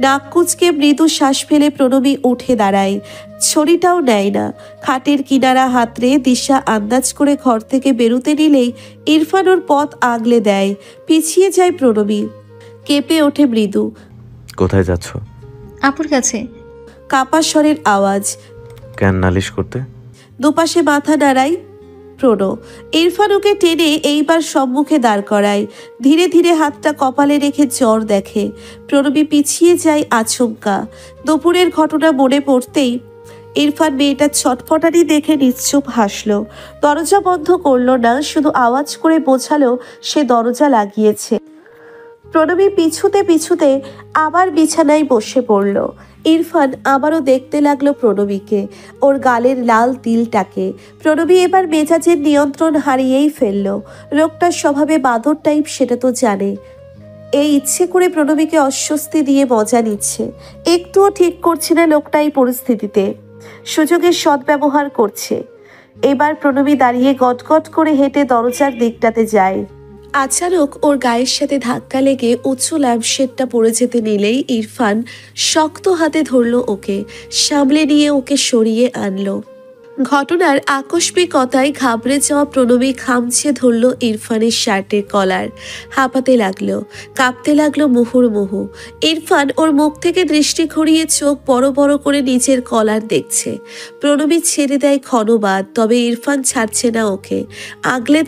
নাক কুচকে মৃদু শ্বাস ফেলে প্রণবী উঠে দাঁড়ায়। ছড়িটাও নেয় না। খাটের কিনারা হাতড়ে দিশা আন্দাজ করে ঘর থেকে বেরুতে নিলেই ইরফান ওর পথ আগলে দেয়। পিছিয়ে যায় প্রণবী। কেঁপে ওঠে মৃদু। কোথায় যাচ্ছ? আপুর কাছে। কাপা স্বরের আওয়াজ। কেন নালিশ করতে? দুপাশে মাথা নাড়াই প্রণ। ইরফান ওকে টেনে এইবার সম্মুখে দাঁড় করায়। ধীরে ধীরে হাতটা কপালে রেখে জ্বর দেখে। প্রণবী পিছিয়ে যায় আচমকা। দুপুরের ঘটনা মনে পড়তেই ইরফান মেয়েটার ছটফটানি দেখে নিশ্চুপ হাসলো। দরজা বন্ধ করলো না, শুধু আওয়াজ করে বোঝালো সে দরজা লাগিয়েছে। প্রণবী পিছুতে পিছুতে আবার বিছানায় বসে পড়ল। ইরফান আবারও দেখতে লাগলো প্রণবীকে, ওর গালের লাল তিলটাকে। প্রণবী এবার মেজাজের নিয়ন্ত্রণ হারিয়েই ফেলল। লোকটার স্বভাবে বাঁদর টাইপ সেটা তো জানে। এই ইচ্ছে করে প্রণবীকে অস্বস্তি দিয়ে মজা নিচ্ছে। একটুও ঠিক করছে না লোকটা এই পরিস্থিতিতে। সুযোগের সদ্ব্যবহার করছে। এবার প্রণবী দাঁড়িয়ে গটগট করে হেঁটে দরজার দিকটাতে যায়। আচানক ওর গায়ের সাথে ধাক্কা লেগে উঁচু ল্যাম্পশেডটা পড়ে যেতে নিলেই ইরফান শক্ত হাতে ধরল ওকে, সামলে নিয়ে ওকে সরিয়ে আনলো। ঘটনার আকস্মিকতায় ঘাবড়ে যাওয়া প্রণবী খামছে ধরল ইরফানের শার্টের কলার। হাঁপাতে লাগলো, কাঁপতে লাগলো মুহুর্মুহু। ইরফান ওর মুখ থেকে দৃষ্টি ঘুরিয়ে চোখ বড় বড় করে নিচের কলার দেখছে। প্রণবী ছেড়ে দেয় ক্ষণবাদ, তবে ইরফান ছাড়ছে না ওকে। আগলে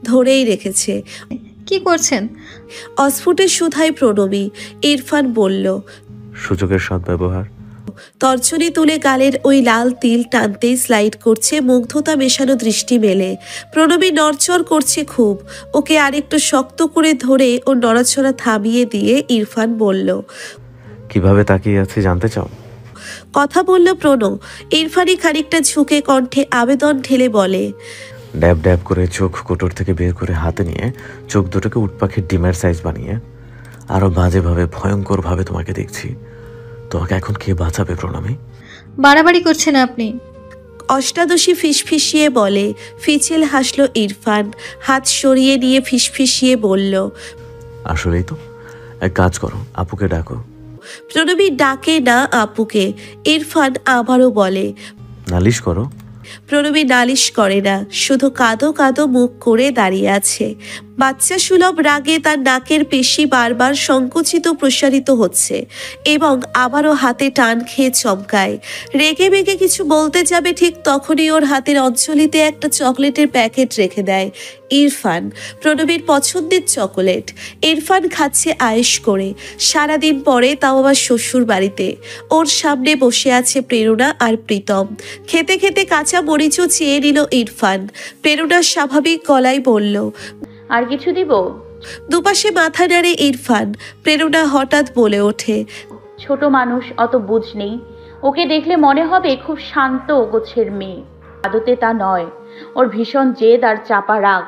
ধরেই রেখেছে। কি করছেন? অস্ফুটে শুধায় প্রণবী। ইরফান বলল, সুযোগের সদ্ব্যবহার। তর্জনী তুলে গালের ওই লাল তিল টানতেই স্লাইড করছে মুগ্ধতা মেশানো দৃষ্টি মেলে। প্রণবী নড়চড় করছে খুব। ওকে আরেকটু শক্ত করে ধরে ও নড়াচড়া থামিয়ে দিয়ে ইরফান বলল, কিভাবে তাকিয়ে আছি জানতে চাও? কথা বলল প্রণব। ইরফানই খানিকটা ঝুঁকে কণ্ঠে আবেদন ঢেলে বলে, ড্যাব ড্যাব করে চোখ কোটর থেকে বের করে হাতে নিয়ে চোখ দুটোকে উটপাখির ডিমের সাইজ বানিয়ে আরো বাজেভাবে ভয়ঙ্করভাবে তোমাকে দেখছি। তোমাকে এখন কে বাঁচাবে প্রণামী? বাড়াবাড়ি করছেন আপনি। অষ্টাদশী ফিসফিসিয়ে বলে। ফিচেল হাসলো ইরফান। হাত সরিয়ে নিয়ে ফিসফিসিয়ে বলল, আসলেই তো। এক কাজ করো, আপুকে ডাকো। প্রণবী ডাকে না আপুকে। ইরফান আবারও বলে, নালিশ করো। প্রণবী নালিশ করে না, শুধু কাঁদো কাঁদো মুখ করে দাঁড়িয়ে আছে। বাচ্চা সুলভ রাগে তার নাকের পেশি বারবার সংকুচিত প্রসারিত হচ্ছে এবং আবারও হাতে টান খেয়ে চমকায়। রেগে মেগে কিছু বলতে যাবে ঠিক তখনই ওর হাতের অঞ্চলিতে একটা চকলেটের প্যাকেট রেখে দেয় ইরফান। প্রণবীর পছন্দের চকোলেট। ইরফান খাচ্ছে আয়েশ করে। সারাদিন পরে, তাও আবার শ্বশুর বাড়িতে। ওর সামনে বসে আছে প্রেরণা আর প্রীতম। খেতে খেতে কাঁচা মরিচও চেয়ে নিল ইরফান। প্রেরণার স্বাভাবিক গলায় বলল, আর কিছু দিব? দুপাশে মাথা নাড়ে ইরফান। প্রেরণা হঠাৎ বলে ওঠে, ছোট মানুষ, অত বুঝ নেই। ওকে দেখলে মনে হবে খুব শান্ত গোছের মেয়ে। আদতে তা নয়। ওর ভীষণ জেদ আর চাপা রাগ।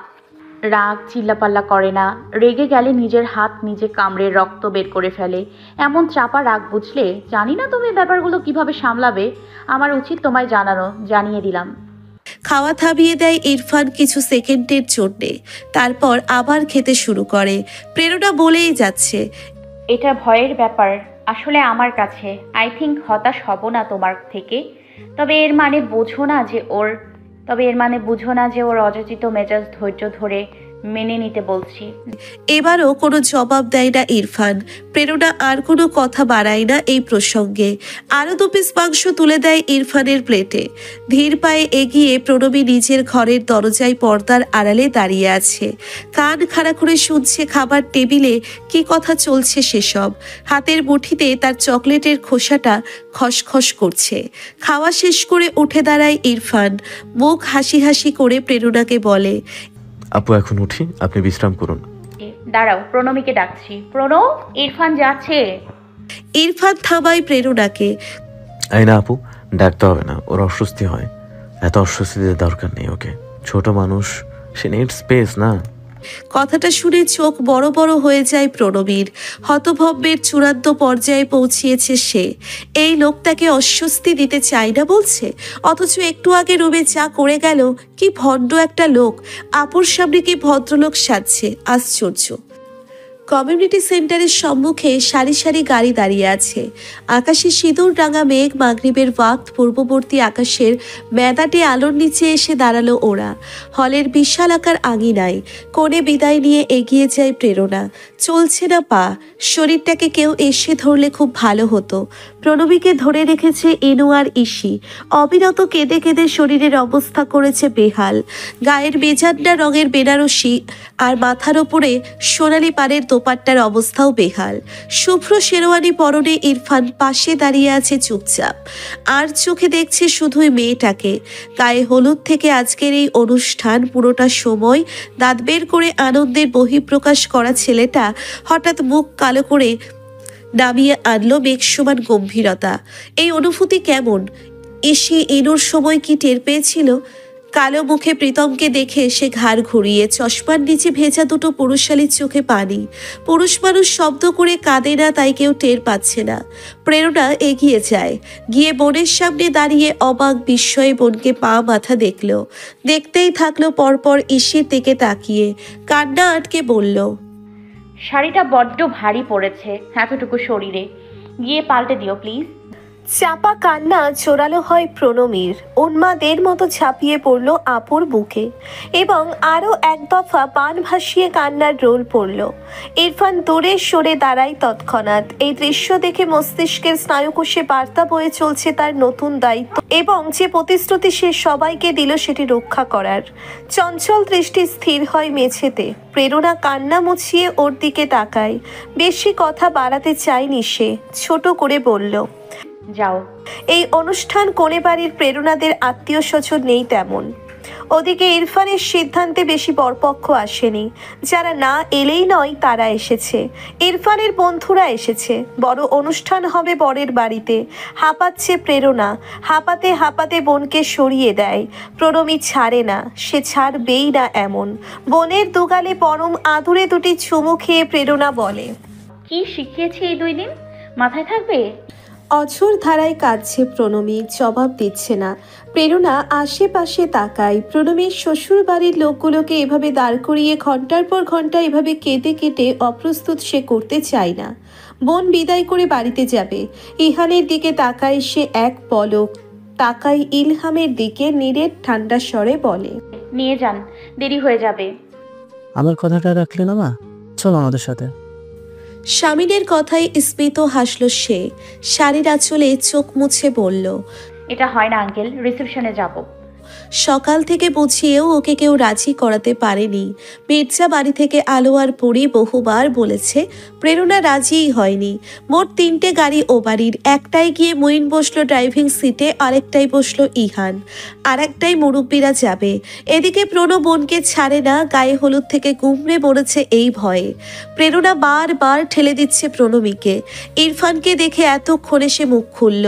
চিল্লাপাল্লা করে না। রেগে গেলে নিজের হাত নিজে কামড়ে রক্ত বের করে ফেলে। এমন চাপা রাগ বুঝলে। জানি না তুমি ব্যাপারগুলো কিভাবে সামলাবে। আমার উচিত তোমায় জানানো, জানিয়ে দিলাম। খাওয়া থামিয়ে দেয় ইরফান কিছু সেকেন্ডের জন্যে। তারপর আবার খেতে শুরু করে। প্রেরণা বলেই যাচ্ছে, এটা ভয়ের ব্যাপার আসলে আমার কাছে। আই থিঙ্ক হতাশ হব না তোমার থেকে। তবে এর মানে বুঝো না যে ওর অযাচিত মেজাজ ধৈর্য ধরে মেনে নিতে বলছি। এবারও কোনো জবাব দেয় না ইরফান। প্রেরণা আর কোনো কথা বাড়ায় না এই প্রসঙ্গে। আরো 2 পিস মাংস তুলে দেয় ইরফানের প্লেটে। ধীর পায়ে এগিয়ে প্রণবী নিজের ঘরের দরজায় পর্দার আড়ালে দাঁড়িয়ে আছে। কান খাড়া করে শুনছে খাবার টেবিলে কি কথা চলছে সেসব। হাতের মুঠিতে তার চকলেটের খোসাটা খসখস করছে। খাওয়া শেষ করে উঠে দাঁড়ায় ইরফান। মুখ হাসি হাসি করে প্রেরণাকে বলে, আপু এখন উঠি, আপনি বিশ্রাম করুন। দাঁড়াও, প্রণমীকে ডাকছি। প্রণব, ইরফান যাচ্ছে। ইরফান থামায় প্রেরণাকে। এই না আপু, ডাকতে হবে না। ওর অস্বস্তি হয়। এত অস্বস্তিতে দরকার নেই ওকে। ছোট মানুষ, সে নিড স্পেস না। কথাটা শুনে চোখ বড় বড় হয়ে যায় প্রণবীর। হতভম্বের চূড়ান্ত পর্যায়ে পৌঁছিয়েছে সে। এই লোকটাকে অস্বস্তি দিতে চায় না বলছে, অথচ একটু আগে রুমে যা করে গেল। কি ভণ্ড একটা লোক। আপুর সামনে কি ভদ্রলোক সাজছে। আশ্চর্য। কমিউনিটি সেন্টারের সম্মুখে সারি সারি গাড়ি দাঁড়িয়ে আছে। আকাশে সিঁদুর রাঙা মেঘ, মাগরিবের ওয়াক্ত, পূর্ববর্তী আকাশের মেদাটে আলোর নিচে এসে দাঁড়ালো ওরা। হলের বিশাল আকার আঙিনায় কোণে বিদায় নিয়ে এগিয়ে যায় প্রেরণা। চলছে না পা, শরীরটাকে কেউ এসে ধরলে খুব ভালো হতো। প্রণবীকে ধরে রেখেছে ইনু আর ইসি। অবিরত কেঁদে কেঁদে শরীরের অবস্থা করেছে বেহাল। গায়ের বেজান্ডা রঙের বেনারসি আর মাথার ওপরে সোনালি পাড়ের দোপাট্টার অবস্থাও বেহাল। শুভ্র শেরওয়ানি পরনে ইরফান পাশে দাঁড়িয়ে আছে চুপচাপ, আর চোখে দেখছে শুধুই মেয়েটাকে। গায়ে হলুদ থেকে আজকের এই অনুষ্ঠান পুরোটা সময় দাঁত বের করে আনন্দের বহিঃপ্রকাশ করা ছেলেটা হঠাৎ মুখ কালো করে নামিয়ে আনলো মেঘসমান গম্ভীরতা। এই অনুভূতি কেমন? ইসি ইনুর সময় কি টের পেয়েছিল? কালো মুখে প্রীতমকে দেখে সে ঘাড় ঘুরিয়ে, চশমার নিচে ভেজা দুটো পুরুষশালীর চোখে পানি। পুরুষ মানুষ শব্দ করে কাঁদে না, তাই কেউ টের পাচ্ছে না। প্রেরণা এগিয়ে যায়, গিয়ে বোনের সামনে দাঁড়িয়ে অবাক বিস্ময়ে বোনকে পা মাথা দেখল। দেখতেই থাকলো পরপর ইসির দিকে তাকিয়ে, কান্না আটকে বলল, শাড়িটা বড্ড ভারী পড়েছে এতটুকু শরীরে, গিয়ে পাল্টে দিও প্লিজ। চাপা কান্না জোরালো হয় প্রণমীর। উন্মাদের মতো ঝাঁপিয়ে পড়ল আপুর বুকে এবং আরও এক দফা পান ভাসিয়ে কান্নার রোল পড়ল। ইরফান দূরে সরে দাঁড়ায় তৎক্ষণাৎ। এই দৃশ্য দেখে মস্তিষ্কের স্নায়ুকোষে বার্তা বয়ে চলছে তার নতুন দায়িত্ব এবং যে প্রতিশ্রুতি সে সবাইকে দিল সেটি রক্ষা করার। চঞ্চল দৃষ্টি স্থির হয় মেঝেতে। প্রেরণা কান্না মুছিয়ে ওর দিকে তাকায়। বেশি কথা বাড়াতে চায়নি সে, ছোট করে বলল, যাও। এই অনুষ্ঠান কোণে বাড়ির প্রেরণাদের আত্মীয় স্বজন নেই তেমন। ওদিকে ইরফানের সিদ্ধান্তে বেশি বরপক্ষ আসেনি। যারা না এলেই নয়, তারা এসেছে। ইরফানের বন্ধুরা এসেছে। বড় অনুষ্ঠান হবে বরের বাড়িতে। হাঁপাচ্ছে প্রেরণা, হাঁপাতে হাঁপাতে বোনকে সরিয়ে দেয়। প্রণমী ছাড়ে না, সে ছাড়বেই না এমন। বোনের দুগালে পরম আদুরে দুটি চুমু খেয়ে প্রেরণা বলে, কি শিখিয়েছি এই 2 দিন, মাথায় থাকবে? অঝোর ধারায় কাঁদছে প্রণমী, জবাব দিচ্ছে না। প্রেরণা আশেপাশে তাকায়। প্রণমীর শ্বশুর বাড়ির লোকগুলোকে এভাবে দাঁড় করিয়ে ঘন্টার পর ঘন্টা এভাবে কেটে কেটে অপ্রস্তুত সে করতে চায় না। বোন বিদায় করে বাড়িতে যাবে। ইহানের দিকে তাকায় সে এক পলক, তাকায় ইলহামের দিকে, নীরের ঠান্ডা স্বরে বলে, নিয়ে যান, দেরি হয়ে যাবে। আমার কথাটা রাখলে না মা, চলো আমাদের সাথে। স্বামীনের কথায় স্মিত হাসল সে। শাড়ির আঁচলে চোখ মুছে বলল, এটা হয় না আঙ্কেল, রিসেপশনে যাব। সকাল থেকে বুঝিয়েও ওকে কেউ রাজি করাতে পারেনি। মির্জা বাড়ি থেকে আলো আর পরি বহুবার বলেছে, প্রেরণা রাজিই হয়নি। মোট 3টে গাড়ি ও বাড়ির। একটাই গিয়ে মঈন বসলো ড্রাইভিং সিটে, আরেকটাই বসলো ইহান, আর একটাই মুরব্বীরা যাবে। এদিকে প্রণব বোনকে ছাড়ে না, গায়ে হলুদ থেকে গুমড়ে পড়েছে এই ভয়ে। প্রেরণা বারবার ঠেলে দিচ্ছে প্রণমীকে। ইরফানকে দেখে এতক্ষণে সে মুখ খুলল,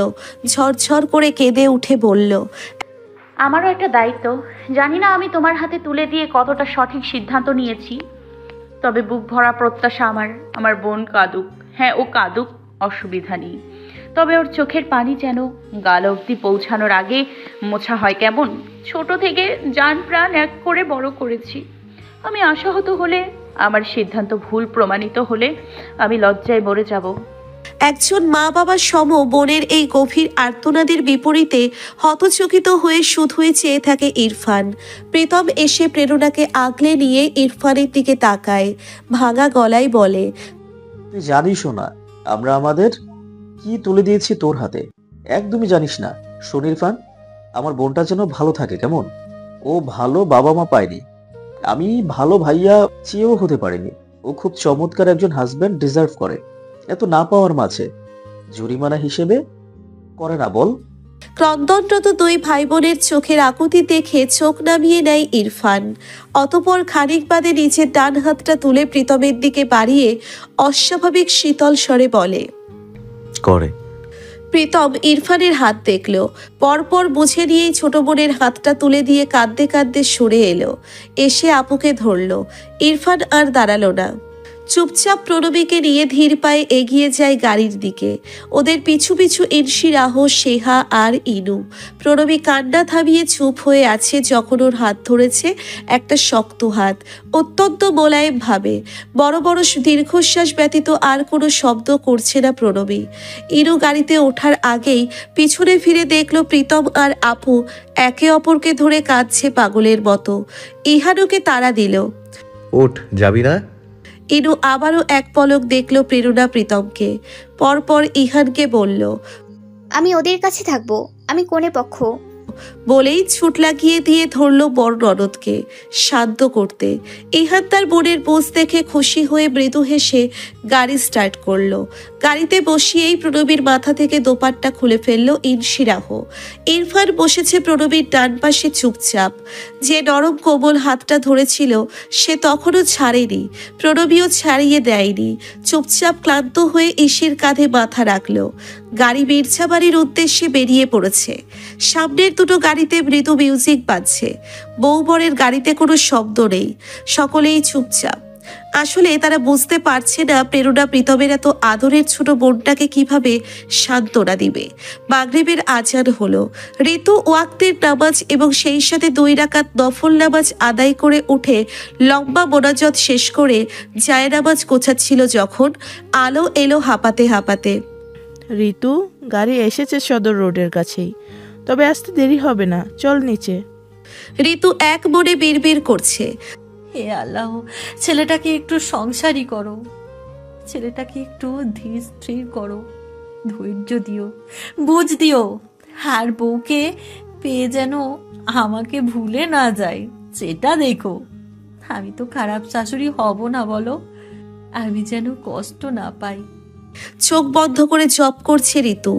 ঝরঝর করে কেঁদে উঠে বলল, আমারও একটা দায়িত্ব। জানি না আমি তোমার হাতে তুলে দিয়ে কতটা সঠিক সিদ্ধান্ত নিয়েছি, তবে বুক ভরা প্রত্যাশা আমার বোন কাঁদুক। হ্যাঁ, ও কাঁদুক, অসুবিধা নেই, তবে ওর চোখের পানি যেন গাল অবধি পৌঁছানোর আগে মোছা হয় কেমন। ছোট থেকে জান প্রাণ এক করে বড় করেছি। আমি আশাহত হলে, আমার সিদ্ধান্ত ভুল প্রমাণিত হলে আমি লজ্জায় মরে যাব। একজন মা বাবার সম বোনের এই গভীর আর্তনাদের বিপরীতে হতচকিত হয়ে শুধুই চেয়ে থাকে ইরফান। প্রীতম এসে প্রেরণাকে আগলে নিয়ে ইরফানের দিকে তাকায়, ভাঙা গলায় বলে, তুই জানিসও না আমরা আমাদের কি তুলে দিয়েছি তোর হাতে। একদমই জানিস না। শোন ইরফান, আমার বোনটা যেন ভালো থাকে কেমন। ও ভালো বাবা মা পায়নি, আমি ভালো ভাইয়া চেয়েও হতে পারিনি। ও খুব চমৎকার একজন হাজব্যান্ড ডিজার্ভ করে। এত না পাওয়ার মাঝে জরিমানা হিসেবে করে না বল? ক্রন্দনরত 2 ভাই বোনের চোখের আকুতি দেখে চোখ নামিয়ে নেয় ইরফান। অতপর খানিক বাদে নিচের ডান হাতটা তুলে প্রীতমের দিকে বাড়িয়ে অস্বাভাবিক শীতল স্বরে বলে, করে। প্রীতম ইরফানের হাত দেখল, পরপর বুঝে নিয়েই ছোট বোনের হাতটা তুলে দিয়ে কাঁদতে কাঁদতে সরে এলো, এসে আপুকে ধরল। ইরফান আর দাঁড়ালো না, চুপচাপ প্রণবীকে নিয়ে ধীর পায়ে এগিয়ে যায় গাড়ির দিকে। ওদের পিছু পিছু ইনসি, রাহ, সেহা আর ইনু। প্রণবী কান্না থামিয়ে চুপ হয়ে আছে যখন ওর হাত ধরেছে একটা শক্ত হাত, অত্যন্ত মোলায়েম ভাবে। বড় বড় দীর্ঘশ্বাস ব্যতীত আর কোনো শব্দ করছে না প্রণবী। ইনু গাড়িতে ওঠার আগেই পিছনে ফিরে দেখলো প্রীতম আর আপু একে অপরকে ধরে কাঁদছে পাগলের মতো। ইহানুকে তাড়া দিল। ওঠ, যাবি না? ইনু আবারও এক পলক দেখলো প্রেরণা প্রীতমকে, পরপর ইহানকে বলল, আমি ওদের কাছে থাকবো, আমি কোনে পক্ষ। বলেই ছুট লাগিয়ে দিয়ে ধরলো বড় ননদকে শান্ত করতে। ইহান তার বোনের বোঝ দেখে খুশি হয়ে মৃদু হেসে গাড়ি স্টার্ট করলো। গাড়িতে বসিয়েই প্রণবীর মাথা থেকে দোপাট্টা খুলে ফেললো ইনসি, রাহ। ইরফান বসেছে প্রণবীর ডান পাশে চুপচাপ। যে নরম কোমল হাতটা ধরেছিল সে তখনও ছাড়েনি, প্রণবীও ছাড়িয়ে দেয়নি। চুপচাপ ক্লান্ত হয়ে ইসির কাঁধে মাথা রাখলো। গাড়ি মির্জাবাড়ির উদ্দেশ্যে বেরিয়ে পড়েছে। সামনের দুটো গাড়িতে মৃদু মিউজিক বাজছে। বউবরের গাড়িতে কোনো শব্দ নেই, সকলেই চুপচাপ। আসলে তারা বুঝতে পারছে না প্রেরণা প্রীতমের এত আদরের ছোট বোনটাকে কিভাবে সান্ত্বনা দিবে। মাগরিবের আজান হলো। ঋতু ওয়াক্তের নামাজ এবং সেই সাথে 2 রাকাত নফল নামাজ আদায় করে উঠে লম্বা মোনাজাত শেষ করে জায়নামাজ গোছাচ্ছিল যখন আলো এলো হাঁপাতে হাঁপাতে। ঋতু, গাড়ি এসেছে সদর রোডের কাছেই, তবে আসতে দেরি হবে না, চল নিচে। ঋতু এক মনে বিড়বিড় করছে, হে আল্লাহ, ছেলেটাকে একটু সংসারী করো, ছেলেটাকে একটু ধীর স্থির করো, ধৈর্য দিও, বুঝ দিও, আর বউকে পেয়ে যেন আমাকে ভুলে না যায় সেটা দেখো। আমি তো খারাপ শাশুড়ি হব না বলো, আমি যেন কষ্ট না পাই। চোখ বন্ধ করে জপ করছে ঋতু।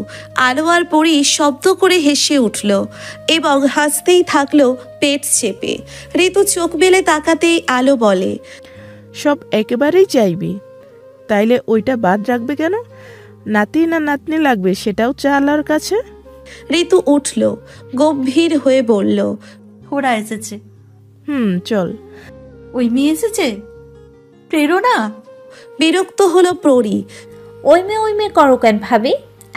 আলো আর পরি শব্দ করে হেসে উঠল এবং হাসতেই থাকলো পেট চেপে। ঋতু চোখ মেলে তাকাতেই আলো বলে, সব একেবারেই চাইবি? তাইলে ওইটা বাদ রাখবে কেন? নাতি না নাতনি লাগবে সেটাও চা আল্লাহর কাছে। ঋতু উঠল, গম্ভীর হয়ে বলল, ওরা এসেছে। চল। ওই মেয়ে এসেছে? প্রেরণা? বিরক্ত হলো প্ররি। ওই মেয়ে করো কেন ভাবি?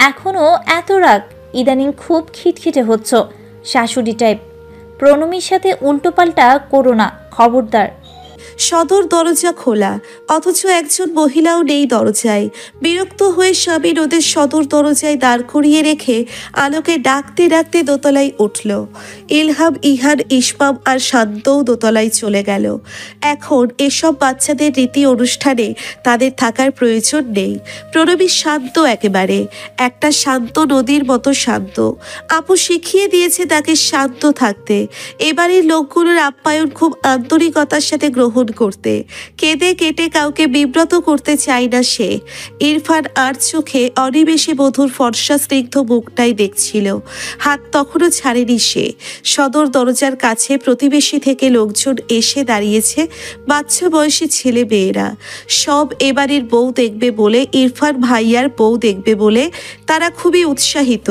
এখনো এত রাগ? ইদানিং খুব খিটখিটে হচ্ছ, শাশুড়ি টাইপ। প্রণমীর সাথে উল্টোপাল্টা করো না, খবরদার। সদর দরজা খোলা, অথচ একজন মহিলাও নেই দরজায়। বিরক্ত হয়ে স্বামী ওদের সদর দরজায় দাঁড় করিয়ে রেখে আলোকে ডাকতে ডাকতে দোতলায় উঠল। ইলহাম, ইহান, ইসমাম আর শান্তও দোতলায় চলে গেল। এখন এসব বাচ্চাদের রীতি অনুষ্ঠানে তাদের থাকার প্রয়োজন নেই। প্রণবী শান্ত, একেবারে একটা শান্ত নদীর মতো শান্ত। আপু শিখিয়ে দিয়েছে তাকে শান্ত থাকতে। এবারের লোকগুলোর আপ্যায়ন খুব আন্তরিকতার সাথে গ্রহণ করতে। কেঁদে কেটে কাউকে বিব্রত করতে চায় না সে। ইরফান আর চোখে অনিমেষে বধূর ফর্সা স্নিগ্ধ মুখটাই দেখছিল। হাত তখনও ছাড়েনি সে। সদর দরজার কাছে প্রতিবেশী থেকে লোকজন এসে দাঁড়িয়েছে, বাচ্চা বয়সী ছেলে মেয়েরা। সব এবারের বউ দেখবে বলে, ইরফান ভাইয়ার বউ দেখবে বলে তারা খুবই উৎসাহিত।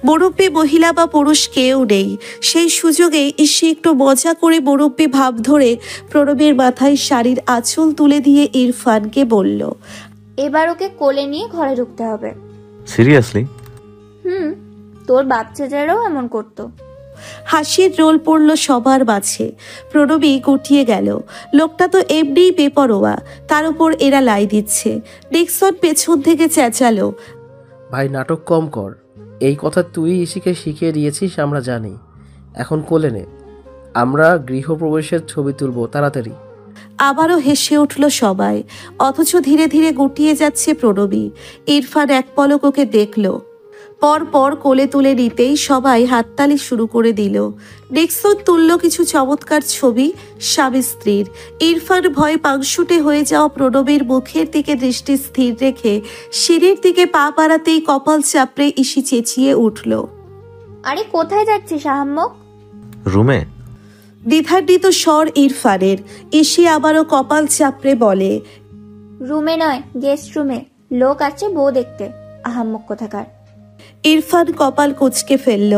মুরব্বী মহিলা বা পুরুষ কেউ নেই। সেই সুযোগে ইসে একটু মজা করে মুরব্বী ভাব ধরে প্রণবীর মাথায় শাড়ির আঁচল তুলে দিয়ে ইরফানকে বলল, এবার ওকে কোলে নিয়ে ঘরে ঢুকতে হবে। সিরিয়াসলি? তোর বাচ্চাদেরও এমন করতো। হাসির রোল পড়ল সবার মাঝে। প্রণবী গুটিয়ে গেল। লোকটা তো এমনিই বেপরোয়া, তার উপর এরা লাই দিচ্ছে। ডিকসন পেছন থেকে চেঁচালো, ভাই নাটক কম কর, এই কথা তুই ইসিকে শিখিয়ে দিয়েছিস আমরা জানি। এখন কোলে নে, আমরা গৃহপ্রবেশের ছবি তুলবো, তাড়াতাড়ি। আবারও হেসে উঠল সবাই। অথচ ধীরে ধীরে গুটিয়ে যাচ্ছে প্রণবী। ইরফান এক পলক ওকে দেখল, পরপর কোলে তুলে নিতেই সবাই হাততালি শুরু করে দিল। ডিকসন তুলল কিছু চমৎকার ছবি স্বামী স্ত্রীর। ইরফান ভয়ে পাংশুটে হয়ে যাওয়া প্রণবীর মুখের দিকে দৃষ্টি স্থির রেখে সিঁড়ির দিকে পা বাড়াতেই কপাল চাপড়ে ইসি চেঁচিয়ে উঠল, আরে কোথায় যাচ্ছিস আহাম্মক? রুমে। দ্বিধান্বিত স্বর ইরফানের। ইসি আবারও কপাল চাপড়ে বলে, রুমে নয়, গেস্ট রুমে। লোক আছে বউ দেখতে, আহাম্মক কোথাকার। ইরফান কপাল কুঁচকে ফেলল।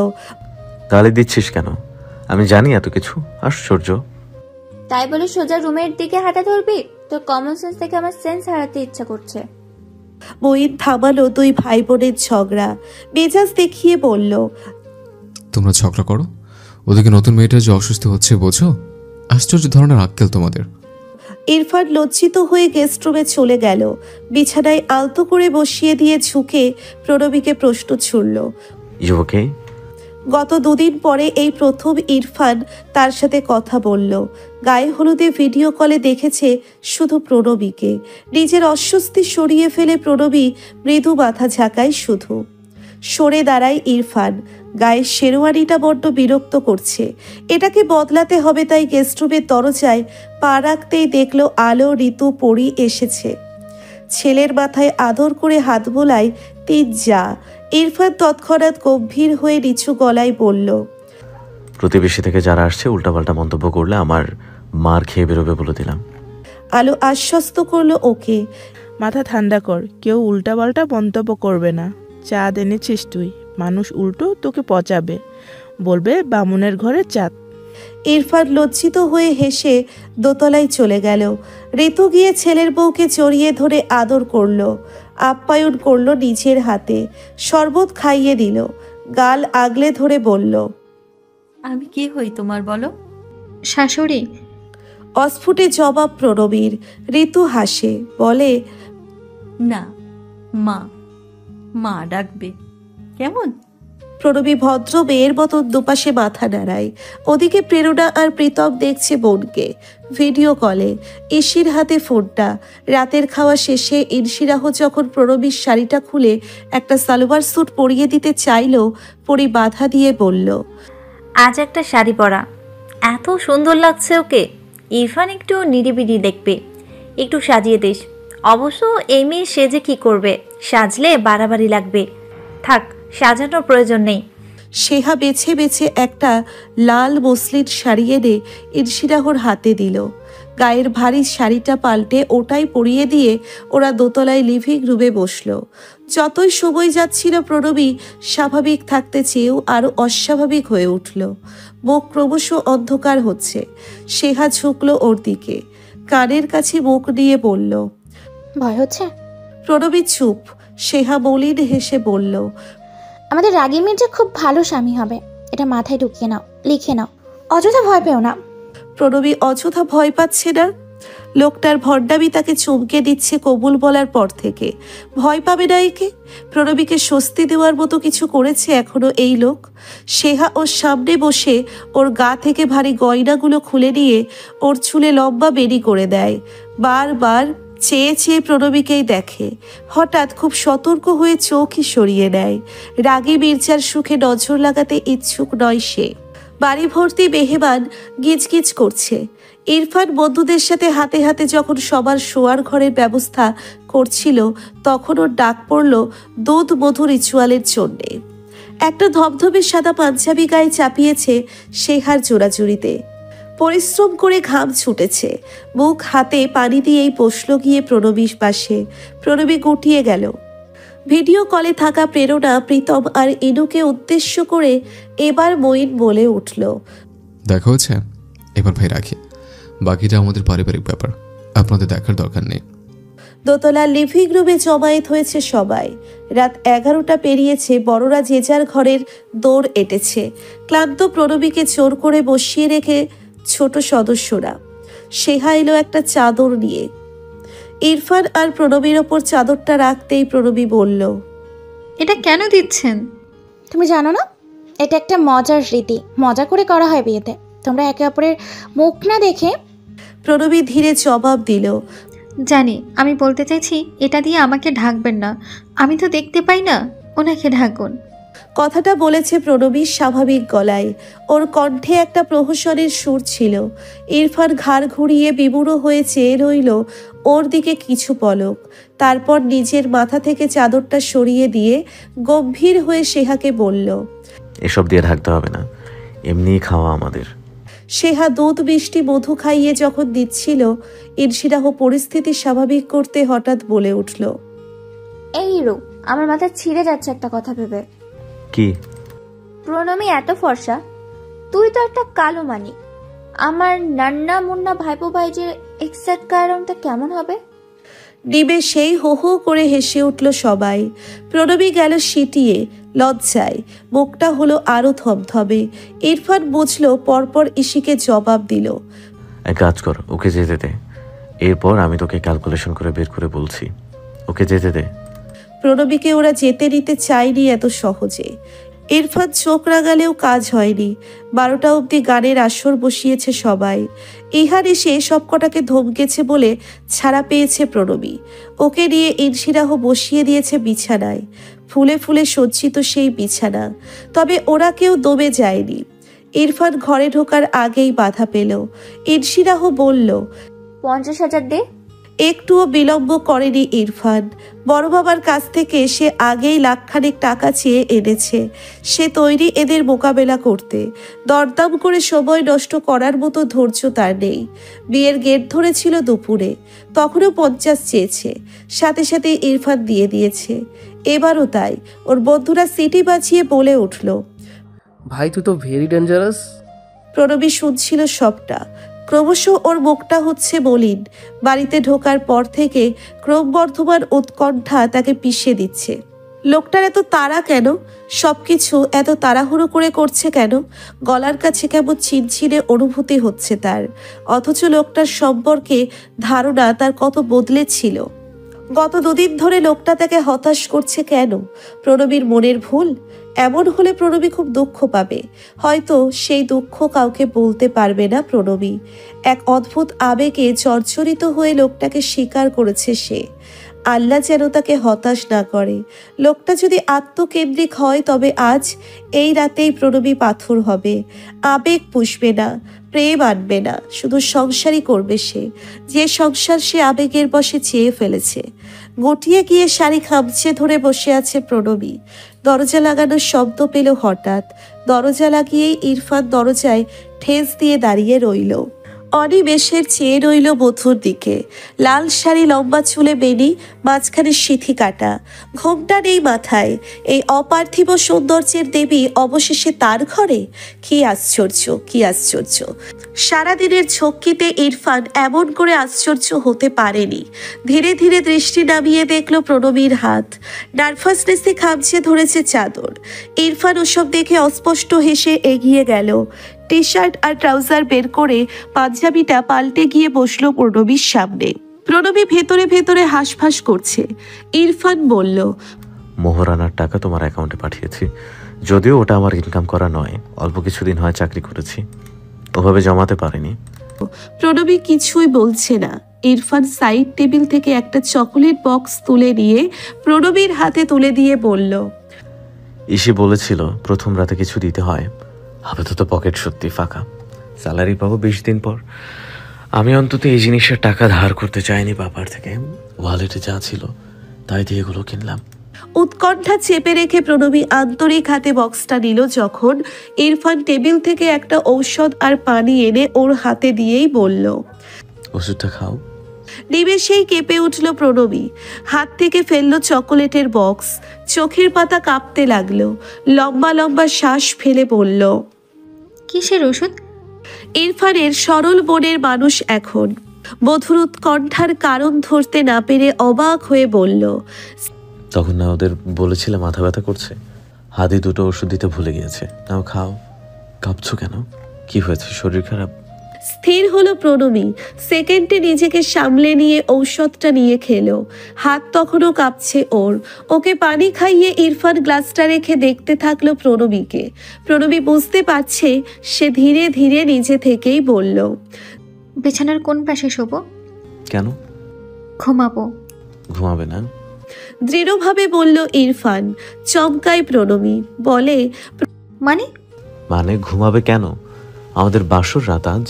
গালি দিচ্ছিস কেন? আমি জানি এত কিছু। আশ্চর্য। তাই বলে সোজা রুমের দিকে হাঁটা ধরবি? তোর কমন সেন্স থেকে আমার সেন্স হারাতে ইচ্ছা করছে। মঈন থামালো দুই ভাই বোনের ঝগড়া, মেজাজ দেখিয়ে বলল, তোমরা ঝগড়া করো, ওদিকে নতুন মেয়েটা যে অসুস্থ হচ্ছে বোঝো? আশ্চর্য ধরনের আক্কেল তোমাদের। ইরফান লজ্জিত হয়ে গেস্ট রুমে চলে গেল। বিছানায় আলতো করে বসিয়ে দিয়ে ঝুঁকে প্রণবীকে প্রশ্ন ছুড়ল। You okay? গত দুদিন পরে এই প্রথম ইরফান তার সাথে কথা বলল। গায়ে হলুদে ভিডিও কলে দেখেছে শুধু প্রণবীকে। নিজের অস্বস্তি সরিয়ে ফেলে প্রণবী মৃদু মাথা ঝাঁকায় শুধু। সরে দাঁড়ায় ইরফান। গায়ের শেরওয়ানিটা বড্ড বিরক্ত করছে, এটাকে বদলাতে হবে। তাই গেস্টরুমের দরজায় পা রাখতেই দেখল আলো, ঋতু, পরি এসেছে। ছেলের মাথায় আদর করে হাত বোলায় তিন যা। ইরফান তৎক্ষণাৎ গম্ভীর হয়ে নিচু গলায় বলল, প্রতিবেশী থেকে যারা আসছে উল্টাপাল্টা মন্তব্য করলে আমার মার খেয়ে বেরোবে বলে দিলাম। আলো আশ্বস্ত করলো ওকে। মাথা ঠান্ডা কর, কেউ উল্টাপাল্টা মন্তব্য করবে না। চাঁদ এনেছিস তুই, মানুষ উল্টো তোকে পচাবে, বলবে বামুনের ঘরে চাঁদ। ইরফান লজ্জিত হয়ে হেসে দোতলায় চলে গেল। ঋতু গিয়ে ছেলের বউকে জড়িয়ে ধরে আদর করলো, আপ্যায়ন করলো নিজের হাতে, শরবত খাইয়ে দিল, গাল আগলে ধরে বলল, আমি কি হই তোমার বলো? শাশুড়ি। অস্ফুটে জবাব প্রণবীর। ঋতু হাসে, বলে, না, মা, মা ডাকবে কেমন? প্রণবী ভদ্র মেয়ের মতো দুপাশে মাথা নাড়ায়। ওদিকে প্রেরণা আর প্রীতম দেখছে বোনকে ভিডিও কলে। ইসির হাতে ফোনটা। রাতের খাওয়া শেষে ইনশিরাহ যখন প্রণবীর শাড়িটা খুলে একটা সালোয়ার স্যুট পরিয়ে দিতে চাইল, পরি বাধা দিয়ে বলল, আজ একটা শাড়ি পরা, এত সুন্দর লাগছে ওকে। ইরফান একটু নিরিবিলি দেখবে, একটু সাজিয়ে দিস। অবশ্য এই মেয়ে সেজে কি করবে, সাজলে বাড়াবাড়ি লাগবে। থাক, সাজানোর প্রয়োজন নেই। সেহা বেছে বেছে একটা লাল মসলিন শাড়ি এনে ইনশিরাহর হাতে দিল। গায়ের ভারী শাড়িটা পাল্টে ওটাই পরিয়ে দিয়ে ওরা দোতলায় লিভিং রুমে বসল। যতই সময় যাচ্ছিল প্রণবী স্বাভাবিক থাকতে চেয়েও আরো অস্বাভাবিক হয়ে উঠল। মুখ ক্রমশ অন্ধকার হচ্ছে। সেহা ঝুঁকল ওর দিকে, কানের কাছে মুখ নিয়ে বলল, ভয় হচ্ছে? প্রণবী চুপ। সেহা মলিন হেসে বলল, আমাদের রাগী মির্জা খুব ভালো স্বামী হবে, এটা মাথায় ঢুকিয়ে নাও, লিখে নাও, অযথা ভয় পেও না। প্রণবী অযথা ভয় পাচ্ছে না। লোকটার ভণ্ডামি তাকে চমকে দিচ্ছে কবুল বলার পর থেকে। ভয় পাবে না একে? প্রণবীকে স্বস্তি দেওয়ার মতো কিছু করেছে এখনো এই লোক? সেহা ওর সামনে বসে ওর গা থেকে ভারী গয়নাগুলো খুলে নিয়ে ওর চুলে লম্বা বেনি করে দেয়। বারবার চেয়ে চেয়ে প্রণবীকেই দেখে। হঠাৎ খুব সতর্ক হয়ে চোখই সরিয়ে নেয়। রাগী মির্জার সুখে নজর লাগাতে ইচ্ছুক নয় সে। বাড়ি ভর্তি মেহমান গিজগিজ করছে। ইরফান বন্ধুদের সাথে হাতে হাতে যখন সবার শোয়ার ঘরের ব্যবস্থা করছিল, তখন ওর ডাক পড়ল দুধ মধু রিচুয়ালের জন্যে। একটা ধবধবে সাদা পাঞ্জাবি গায়ে চাপিয়েছে সেহার জোড়াজুড়িতে। পরিশ্রম করে ঘাম ছুটেছে। মুখ হাতে পানি দিয়েই বসল গিয়ে প্রণবীর পাশে। প্রণবী গুটিয়ে গেল। ভিডিও কলে থাকা প্রেরণা, প্রীতম আর ইনুকে উদ্দেশ্য করে এবার মঈন বলে উঠল, দেখা হচ্ছে, এবার ভাই রাখি, বাকিটা আমাদের পারিবারিক ব্যাপার, আপনাদের দেখার দরকার নেই। দোতলা লিভিং রুমে জমায়েত হয়েছে সবাই। রাত 11টা পেরিয়েছে। বড়রা যে যার ঘরের দৌড় এঁটেছে। ক্লান্ত প্রণবীকে জোর করে বসিয়ে রেখে ছোট সদস্যরা। সেহা এলো একটা চাদর নিয়ে। ইরফান আর প্রণবীর ওপর চাদরটা রাখতেই প্রণবী বলল, এটা কেন দিচ্ছেন? তুমি জানো না, এটা একটা মজার রীতি, মজা করে করা হয় বিয়েতে। তোমরা একে অপরের মুখ না দেখে। প্রণবী ধীরে জবাব দিল, জানি, আমি বলতে চাইছি এটা দিয়ে আমাকে ঢাকবেন না, আমি তো দেখতে পাই না, ওনাকে ঢাকুন। কথাটা বলেছে প্রণবীর স্বাভাবিক গলায়। ওর কণ্ঠে একটা প্রহসনের সুর ছিল। ইরফান ঘাড় ঘুরিয়ে বিমূঢ় হয়ে চেয়ে রইল ওর দিকে কিছু পলক। তারপর নিজের মাথা থেকে চাদরটা সরিয়ে দিয়ে গম্ভীর হয়ে সেহাকে বলল, এসব দিয়ে ঢাকতে হবে না, এমনিই খাওয়া আমাদের। সেহা দুধ মিষ্টি মধু খাইয়ে যখন দিচ্ছিল, ইনশিরাহ পরিস্থিতি স্বাভাবিক করতে হঠাৎ বলে উঠল, এই রো, আমার মাথা ছিঁড়ে যাচ্ছে একটা কথা ভেবে। কি? প্রণমী এত ফর্সা, তুই তো একটা কালো মানি। আমার নান্না মুন্না ভাইপো ভাই যে এক্সাক্ট গায়ের রংটা কেমন হবে? ডিবে সেই হো হো করে হেসে উঠল সবাই। প্রণবী গেল সিটিয়ে, লজ্জায় মুখটা হলো আরো থমথমে। ইরফান বুঝলো, পরপর ইশিকে জবাব দিল, এক কাজ কর, ওকে যেতে দে, এরপর আমি তোকে ক্যালকুলেশন করে বের করে বলছি, ওকে যেতে দে। প্রণবীকে ওরা যেতে নিতে চায়নি এত সহজে। ইরফান চোখ রাগালেও কাজ হয়নি। 12টা অবধি গানের আসর বসিয়েছে সবাই। ইহার এসে সব কটাকে ধমকেছে বলে ছাড়া পেয়েছে প্রণবী। ওকে নিয়ে ইনশিরাহ বসিয়ে দিয়েছে বিছানায়, ফুলে ফুলে সজ্জিত সেই বিছানা। তবে ওরা কেউ দমে যায়নি। ইরফান ঘরে ঢোকার আগেই বাধা পেল। ইনশিরাহ বলল, 50,000 দে। একটুও বিলম্ব করেনি ইরফান। বড় বাবার কাছ থেকে সে আগেই লাখখানেক টাকা চেয়ে এনেছে। সে তৈরি এদের মোকাবেলা করতে। দরদাম করে সময় নষ্ট করার মতো ধৈর্য তার নেই। বিয়ের গেট ধরেছিল দুপুরে, তখনও 50 চেয়েছে, সাথে সাথে ইরফান দিয়ে দিয়েছে। এবারও তাই। ওর বন্ধুরা সিটি বাজিয়ে বলে উঠল, ভাই তুই তো ভেরি ডেঞ্জারাস। প্রণবী শুনছিল সবটা। ক্রমশ ওর মুখটা হচ্ছে মলিন। বাড়িতে ঢোকার পর থেকে ক্রমবর্ধমান উৎকণ্ঠা তাকে পিষে দিচ্ছে। লোকটার এত তাড়া কেন? সবকিছু এত তাড়াহুড়ো করে করছে কেন? গলার কাছে কেমন চিনচিনে অনুভূতি হচ্ছে তার। অথচ লোকটার সম্পর্কে ধারণা তার কত বদলেছিল। গত 2 দিন ধরে লোকটা তাকে হতাশ করছে কেন? প্রণবীর মনের ভুল? এমন হলে প্রণবী খুব দুঃখ পাবে। হয়তো সেই দুঃখ কাউকে বলতে পারবে না প্রণবী। এক অদ্ভুত আবেগে জর্জরিত হয়ে লোকটাকে স্বীকার করেছে সে। আল্লাহ যেন তাকে হতাশ না করে। লোকটা যদি আত্মকেন্দ্রিক হয় তবে আজ এই রাতেই প্রণবী পাথর হবে। আবেগ পুষবে না, প্রেম আনবে না, শুধু সংসারই করবে সে। যে সংসার সে আবেগের বশে চেয়ে ফেলেছে। গটিয়ে গিয়ে শাড়ি খামচে ধরে বসে আছে প্রণবী। দরজা লাগানোর শব্দ পেল হঠাৎ। দরজা লাগিয়েই ইরফান দরজায় ঠেস দিয়ে দাঁড়িয়ে রইল। অনিমেষের চেয়ে রইল বধূর দিকে। লাল শাড়ি, লম্বা চুলে বেনি, মাঝখানে সিথি কাটা, ঘোমটা নেই মাথায়। এই অপার্থিব সৌন্দর্যের দেবী অবশেষে তার ঘরে। কি আশ্চর্য, কি আশ্চর্য! সারাদিনের ঝক্কিতে ইরফান এমন করে আশ্চর্য হতে পারেনি। ধীরে ধীরে দৃষ্টি নামিয়ে দেখল প্রণবীর হাত। নার্ভাসনেসে খামচে ধরেছে চাদর। ইরফান ওসব দেখে অস্পষ্ট হেসে এগিয়ে গেল। টি শার্ট আর ট্রাউজার বের করে পাঞ্জাবিটা পাল্টে গিয়ে বসলো প্রণবীর সামনে। প্রণবী ভেতরে ভেতরে হাঁসফাঁস করছে। ইরফান বলল, মোহরানার টাকা তোমার অ্যাকাউন্টে পাঠিয়েছি। যদিও ওটা আমার ইনকাম করা নয়, অল্প কিছুদিন হয় চাকরি করেছি, ওভাবে জমাতে পারিনি। প্রণবী কিছুই বলছে না। ইরফান সাইড টেবিল থেকে একটা চকোলেট বক্স তুলে নিয়ে প্রণবীর হাতে তুলে দিয়ে বলল, ইসি বলেছিল প্রথম রাতে কিছু দিতে হয়। আপাতত পকেট সত্যি ফাঁকা, স্যালারি পাবো 20 দিন পর। আমি অন্তত এই জিনিসের টাকা ধার করতে চাইনি বাবার থেকে। ওয়ালেটে যা ছিল তাই দিয়ে এগুলো কিনলাম। উৎকণ্ঠা চেপে রেখে প্রণবী আন্তরিক হাতে বক্সটা নিল। যখন ইরফান টেবিল থেকে একটা ঔষধ আর পানি এনে ওর হাতে দিয়েই বলল, ওষুধটা খাও। নিমেষেই কেঁপে উঠল প্রণবী। হাত থেকে ফেললো চকোলেটের বক্স। চোখের পাতা কাঁপতে লাগলো। লম্বা লম্বা শ্বাস ফেলে বলল, কিসের ওষুধ? ইরফানের সরল মনের মানুষ এখন বধুর উৎকণ্ঠার কারণ ধরতে না পেরে অবাক হয়ে বলল, তখন না ওদের বলেছিলে মাথা ব্যথা করছে, হাতে 2টো ওষুধ দিতে ভুলে গিয়েছে, নাও খাও। কাঁপছো কেন? কি হয়েছে? শরীর খারাপ? স্থির হলো প্রণবী। সেকেন্ডে নিজেকে সামলে নিয়ে ঔষধটা নিয়ে খেলো। হাত তখনও কাঁপছে ওর। ওকে পানি খাইয়ে ইরফান গ্লাসটা রেখে দেখতে থাকলো প্রণবীকে। প্রণবী বুঝতে পারছে সে ধীরে ধীরে নিজে থেকেই বলল, বিছানার কোন পাশে শোবো? কেন? ঘুমাবো। ঘুমাবে না? দৃঢ়ভাবে বলল ইরফান। চমকায় প্রণবী, বলে, মানে ঘুমাবে কেন? আমাদের বাসর রাত আজ।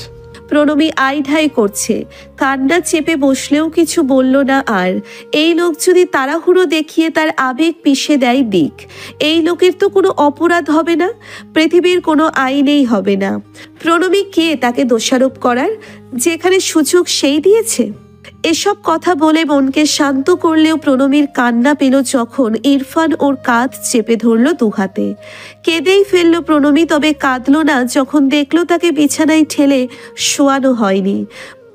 প্রণবী আইঢাই করছে। কান্না চেপে বসলেও কিছু বলল না আর। এই লোক যদি তাড়াহুড়ো দেখিয়ে তার আবেগ পিষে দেয় দিক, এই লোকের তো কোনো অপরাধ হবে না, পৃথিবীর কোনো আইনেই হবে না। প্রণবী কে তাকে দোষারোপ করার? যেখানে সুযোগ সেই দিয়েছে। এসব কথা বলে মনকে শান্ত করলেও প্রণবীর কান্না পেল যখন ইরফান ওর কাঁধ চেপে ধরল 2 হাতে। কেঁদেই ফেললো প্রণবী, তবে কাঁদলো না যখন দেখলো তাকে বিছানায় ঠেলে শোয়ানো হয়নি।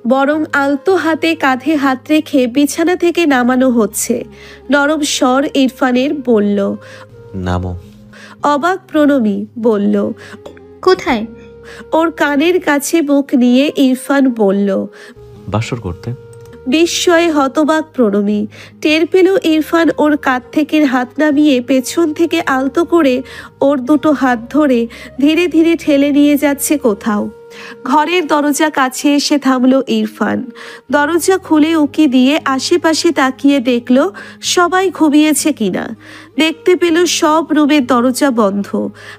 বরং আলতো হাতে কাঁধে হাত রেখে বিছানা থেকে নামানো হচ্ছে। নরম স্বর ইরফানের বলল। নামো। অবাক প্রণবী বলল, কোথায়? ওর কানের কাছে বুক নিয়ে ইরফান বলল। বাসর করতে। বিস্ময়ে হতবাক প্রণবী। টের পেল ইরফান ওর কাঁধ থেকে হাত নামিয়ে পেছন থেকে আলতো করে ওর দুটো হাত ধরে ধীরে ধীরে ঠেলে নিয়ে যাচ্ছে কোথাও। ঘরের দরজা কাছে এসে থামলো ইরফান। দরজা খুলে উকি দিয়ে আশেপাশে তাকিয়ে দেখল সবাই ঘুমিয়েছে কিনা। দেখতে পেল সব রুমের দরজা বন্ধ।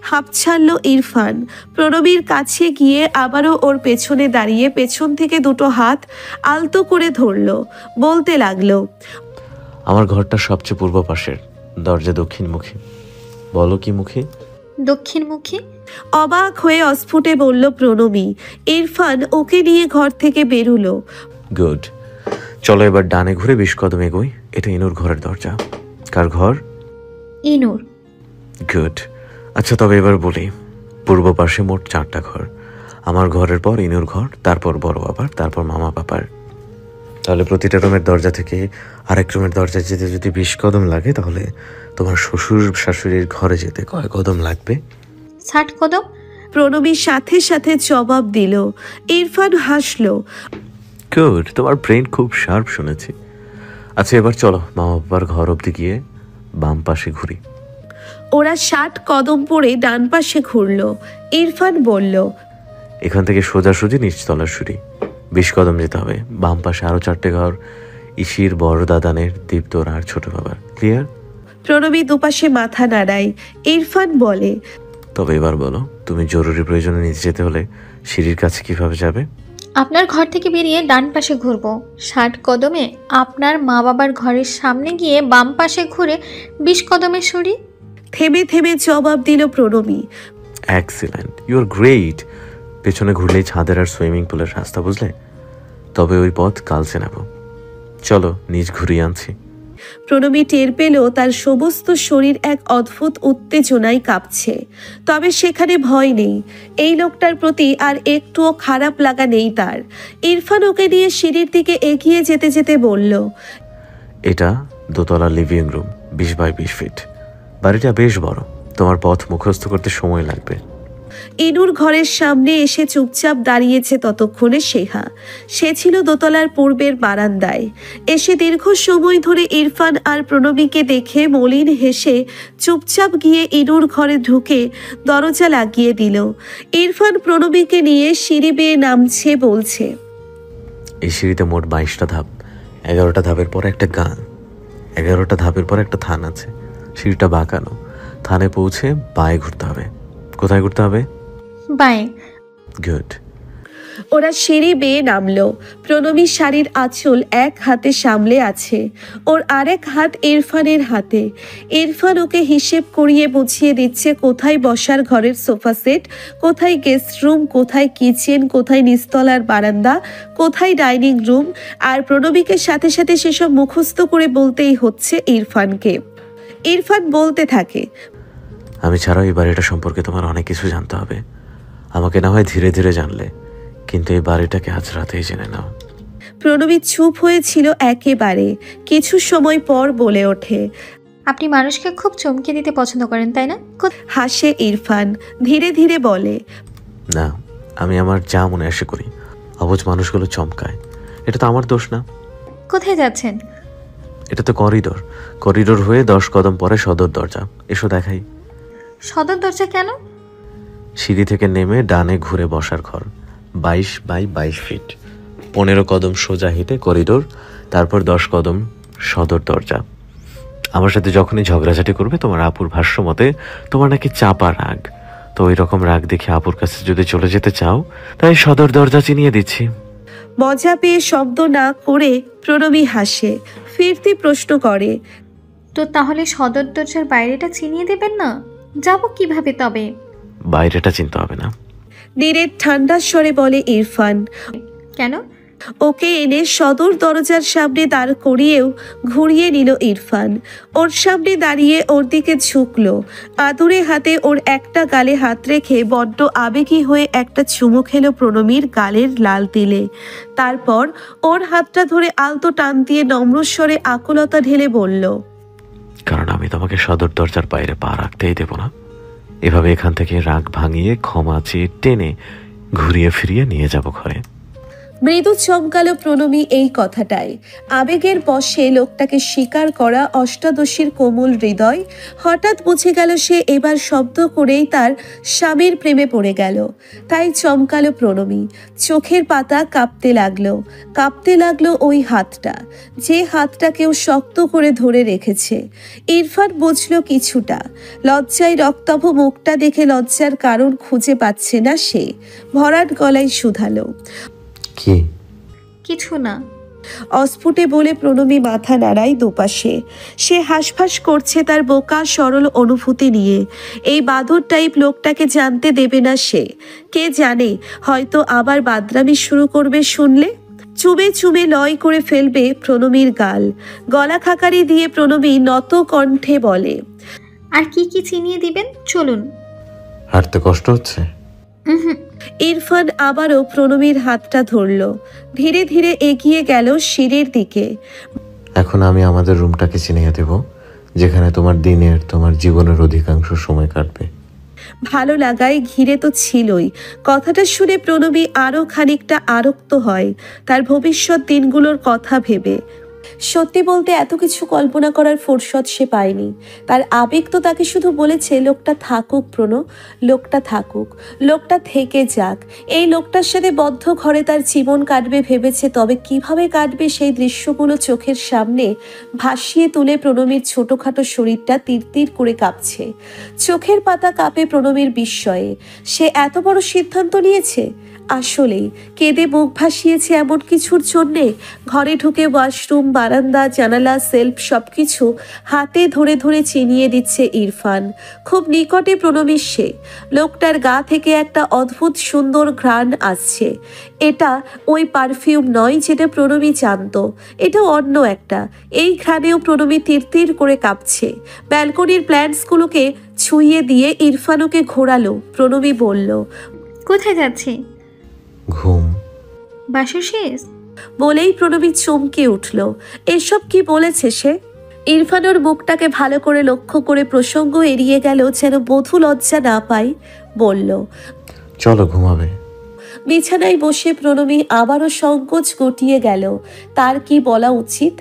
হাঁপ ছাড়ল ইরফান। প্রণবীর কাছে গিয়ে আবারও ওর পেছনে দাঁড়িয়ে পেছন থেকে দুটো হাত আলতো করে ধরল। বলতে লাগলো, আমার ঘরটা সবচেয়ে পূর্ব পাশের, দরজা দক্ষিণমুখী। বলো কি মুখী? দক্ষিণমুখী। অবাক হয়ে অস্ফুটে বলল প্রণবী। ইরফান ওকে নিয়ে ঘর থেকে বেরুলো। গুড, চলো এবার ডানে ঘুরে 20 কদম এগোই। এটা ইনুর ঘরের দরজা। কার ঘর? ইনুর। গুড। আচ্ছা তবে এবার বলি, পূর্ব পাশে মোট 4টা ঘর। আমার ঘরের পর ইনুর ঘর, তারপর বড় বাবার, তারপর মামা বাবার। তাহলে প্রতিটা রুমের দরজা থেকে আরেক রুমের দরজায় যেতে যদি 20 কদম লাগে, তাহলে তোমার শ্বশুর শাশুড়ির ঘরে যেতে কয় কদম লাগবে? 60 কদম। প্রণবীর সাথে সাথে জবাব দিল। ইরফান হাসলো। গুড, তোমার ব্রেন খুব শার্প শুনেছি। আচ্ছা এবার চলো মামা বাবার ঘর অবধি গিয়ে বাম পাশে ঘুরি। ওরা 60 কদম পরে ডান পাশে ঘুরলো। ইরফান বলল, এখান থেকে সোজাসুজি নিচতলার সিঁড়ি। 20 কদম যেতে হবে। বাম পাশে আরো 4টে ঘর, ইসির, বড় দাদানের, দীপ্তর আর ছোট বাবার। ক্লিয়ার? প্রণবী দুপাশে মাথা নাড়ায়। ইরফান বলে, তবে এবার বলো, তুমি জরুরি প্রয়োজনে নিচে যেতে হলে সিঁড়ির কাছে কিভাবে যাবে? আপনার ঘর থেকে বেরিয়ে ডান পাশে ঘুরবো। 60 কদমে আপনার মা বাবার ঘরের সামনে গিয়ে বাম পাশে ঘুরে 20 কদমের সিঁড়ি। থেমে থেমে জবাব দিল Pranavi. Excellent, you are great. পেছনে ঘুরলেই ছাদের আর সুইমিং পুলের রাস্তা, বুঝলে? তবে ওই পথ কাল চেনাবো। চলো নিজ ঘুরিয়ে আনছি। প্রণবী টের পেল তার সমস্ত শরীর এক অদ্ভুত উত্তেজনায় কাঁপছে। তবে সেখানে ভয় নেই। এই লোকটার প্রতি আর একটুও খারাপ লাগা নেই তার। ইরফান ওকে নিয়ে সিঁড়ির দিকে এগিয়ে যেতে যেতে বলল, এটা দোতলা লিভিং রুম, 20 বাই 20 ফিট। বাড়িটা বেশ বড়। তোমার পথ মুখস্থ করতে সময় লাগবে। ইনুর ঘরের সামনে এসে চুপচাপ দাঁড়িয়েছে ততক্ষণে সেহা। সে ছিল দোতলার পূর্বের বারান্দায়। এসে দীর্ঘ সময় ধরে ইরফান আর প্রণবীকে দেখে মলিন হেসে চুপচাপ গিয়ে ইনুর ঘরে ঢুকে দরজা লাগিয়ে দিল। ইরফান প্রণবীকে নিয়ে সিঁড়ি বেয়ে নামছে, বলছে, এই সিঁড়িতে মোট 22টা ধাপ। 11টা ধাপের পর একটা গান, 11টা ধাপের পর একটা থান আছে। সিঁড়িটা বাঁকানো। থানে পৌঁছে বাঁয়ে ঘুরতে হবে। কোথায় ঘুরতে হবে? বাঁয়ে। গুড। ওরা সিঁড়ি বেয়ে নামলো। প্রণবী শাড়ির আঁচল এক হাতে সামলে আছে, ওর আরেক হাত ইরফানের হাতে। ইরফান ওকে হিসেব করিয়ে বুঝিয়ে দিচ্ছে কোথায় বসার ঘরের সোফা সেট, কোথায় গেস্ট রুম, কোথায় কিচেন, কোথায় নিচতলার বারান্দা, কোথায় ডাইনিং রুম। আর প্রণবীকে সাথে সাথে সেসব মুখস্থ করে বলতেই হচ্ছে ইরফানকে। ইরফান বলতে থাকে, আমি ছাড়াও এই বাড়িটা সম্পর্কে তোমার অনেক কিছু জানতে হবে। আমাকে না হয় ধীরে ধীরে জানলে, কিন্তু এই বাড়িটাকে আজ রাতেই জেনে নাও। প্রণবী চুপ হয়েছিল একেবারে। কিছু সময় পর বলে ওঠে, আপনি মানুষকে খুব চমকে দিতে পছন্দ করেন, তাই না? হাসে ইরফান। ধীরে ধীরে বলে, না, আমি আমার যা মনে আসে করি। অবুঝ মানুষগুলো চমকায়। এটা তো আমার দোষ না। কোথায় যাচ্ছেন? এটা তো করিডোর। করিডোর হয়ে 10 কদম পরে সদর দরজা। এসো দেখাই। সদর দরজা কেন? সিঁড়ি থেকে নেমে ডানে ঘুরে বসার ঘর, 22 বাই 22 ফিট। 15 কদম সোজা হেঁটে করিডোর, তারপর 10 কদম সদর দরজা। আমার সাথে যখনই ঝগড়াঝাটি করবে, তোমার আপুর ভাষ্য মতে তোমার নাকি চাপা রাগ। তো ওই রকম রাগ দেখে আপুর কাছে যদি চলে যেতে চাও, তাই সদর দরজা চিনিয়ে দিচ্ছি। মজা পেয়ে শব্দ না করে প্রণবী হাসে। ফিরতি প্রশ্ন করে, তো তাহলে সদর দরজার বাইরেটা চিনিয়ে দেবেন না? যাব কিভাবে তবে? বাইরেটা চিনতে হবে না। নীরের ঠান্ডা স্বরে বলে ইরফান। কেন? ওকে এনে সদর দরজার সামনে দাঁড় করিয়েও ঘুরিয়ে নিল ইরফান। ওর সামনে দাঁড়িয়ে ওর দিকে ঝুঁকলো। আদুরে হাতে ওর একটা গালে হাত রেখে বড্ড আবেগী হয়ে একটা চুমু খেলো প্রণমীর গালের লাল তিলে। তারপর ওর হাতটা ধরে আলতো টান দিয়ে নম্রস্বরে আকুলতা ঢেলে বলল, কারণ আমি তোমাকে সদর দরজার বাইরে পা রাখতেই দেব না। এভাবে এখান থেকে রাগ ভাঙিয়ে ক্ষমা চেয়ে টেনে ঘুরিয়ে ফিরিয়ে নিয়ে যাব ঘরে। মৃদু চমকালো প্রণমী এই কথাটায়। আবেগের বশে লোকটাকে স্বীকার করা অষ্টাদশীর কোমল হৃদয় হঠাৎ বুঝে গেল সে এবার শব্দ করেই তার স্বামীর প্রেমে পড়ে গেল। তাই চমকালো প্রণমী। চোখের পাতা কাঁপতে লাগলো ওই হাতটা, যে হাতটা কেউ শক্ত করে ধরে রেখেছে। ইরফান বুঝল কিছুটা। লজ্জায় রক্তাভ মুখটা দেখে লজ্জার কারণ খুঁজে পাচ্ছে না সে। ভরাট গলায় শুধালো, কি? কিছু না। অস্ফুটে বলে প্রণমী মাথা নাড়ায় দুপাশে। সে হাঁসফাঁস করছে তার বোকা সরল অনুভূতি নিয়ে। এই বাঁদর টাইপ লোকটাকে জানতে দেবে না সে। কে জানে, হয়তো আবার বাদরামি শুরু করবে শুনলে। চুমে চুমে লয় করে ফেলবে প্রণমীর গাল। গলা খাকারি দিয়ে প্রণমী নত কণ্ঠে বলে, আর কি কি চিনিয়ে দিবেন? চলুন। হাঁটতে কষ্ট হচ্ছে? ইরফান আবারও প্রণমীর হাতটা ধরল। ধীরে ধীরে এগিয়ে গেল সিঁড়ির দিকে। এখন আমি আমাদের রুমটাকে চিনিয়ে দেব, যেখানে তোমার দিনের, তোমার জীবনের অধিকাংশ সময় কাটবে। ভালো লাগায় ঘিরে তো ছিলই। কথাটা শুনে প্রণবী আরো খানিকটা আরক্ত হয় তার ভবিষ্যৎ দিনগুলোর কথা ভেবে। সত্যি বলতে এত কিছু কল্পনা করার ফুরসত সে পায়নি। তার আবেগ তো তাকে শুধু বলেছে, লোকটা থাকুক প্রণ, লোকটা থাকুক, লোকটা থেকে যাক। এই লোকটার সাথে বদ্ধ ঘরে তার জীবন কাটবে ভেবেছে, তবে কিভাবে কাটবে সেই দৃশ্যগুলো চোখের সামনে ভাসিয়ে তুলে প্রণমীর ছোটখাটো শরীরটা তিরতির করে কাঁপছে। চোখের পাতা কাঁপে প্রণমীর বিস্ময়ে। সে এত বড় সিদ্ধান্ত নিয়েছে। আসলেই কেঁদে মুখ ভাসিয়েছে এমন কিছুর জন্যে। ঘরে ঢুকে ওয়াশরুম, বারান্দা, জানালা, সেলফ সবকিছু হাতে ধরে ধরে চিনিয়ে দিচ্ছে ইরফান। খুব নিকটে প্রণমীর সে। লোকটার গা থেকে একটা অদ্ভুত সুন্দর ঘ্রাণ আসছে। এটা ওই পারফিউম নয় যেটা প্রণমী জানত, এটা অন্য একটা। এই ঘ্রাণেও প্রণমী তিরতির করে কাঁপছে। ব্যালকনির প্ল্যান্টসগুলোকে ছুঁয়ে দিয়ে ইরফানকে ঘোরালো। প্রণমী বলল, কোথায় যাচ্ছি? ঘুম। বাসর শেষ? বলেই প্রণবী চমকে উঠল। এসব কি বলেছে সে? ইরফানোর মুখটাকে ভালো করে লক্ষ্য করে প্রসঙ্গ এড়িয়ে গেল যেন বধূ লজ্জা না পায়। বলল, চলো ঘুমাবে। বিছানায় বসে প্রণবী আবারও সংকোচ গটিয়ে গেল। তার কি বলা উচিত।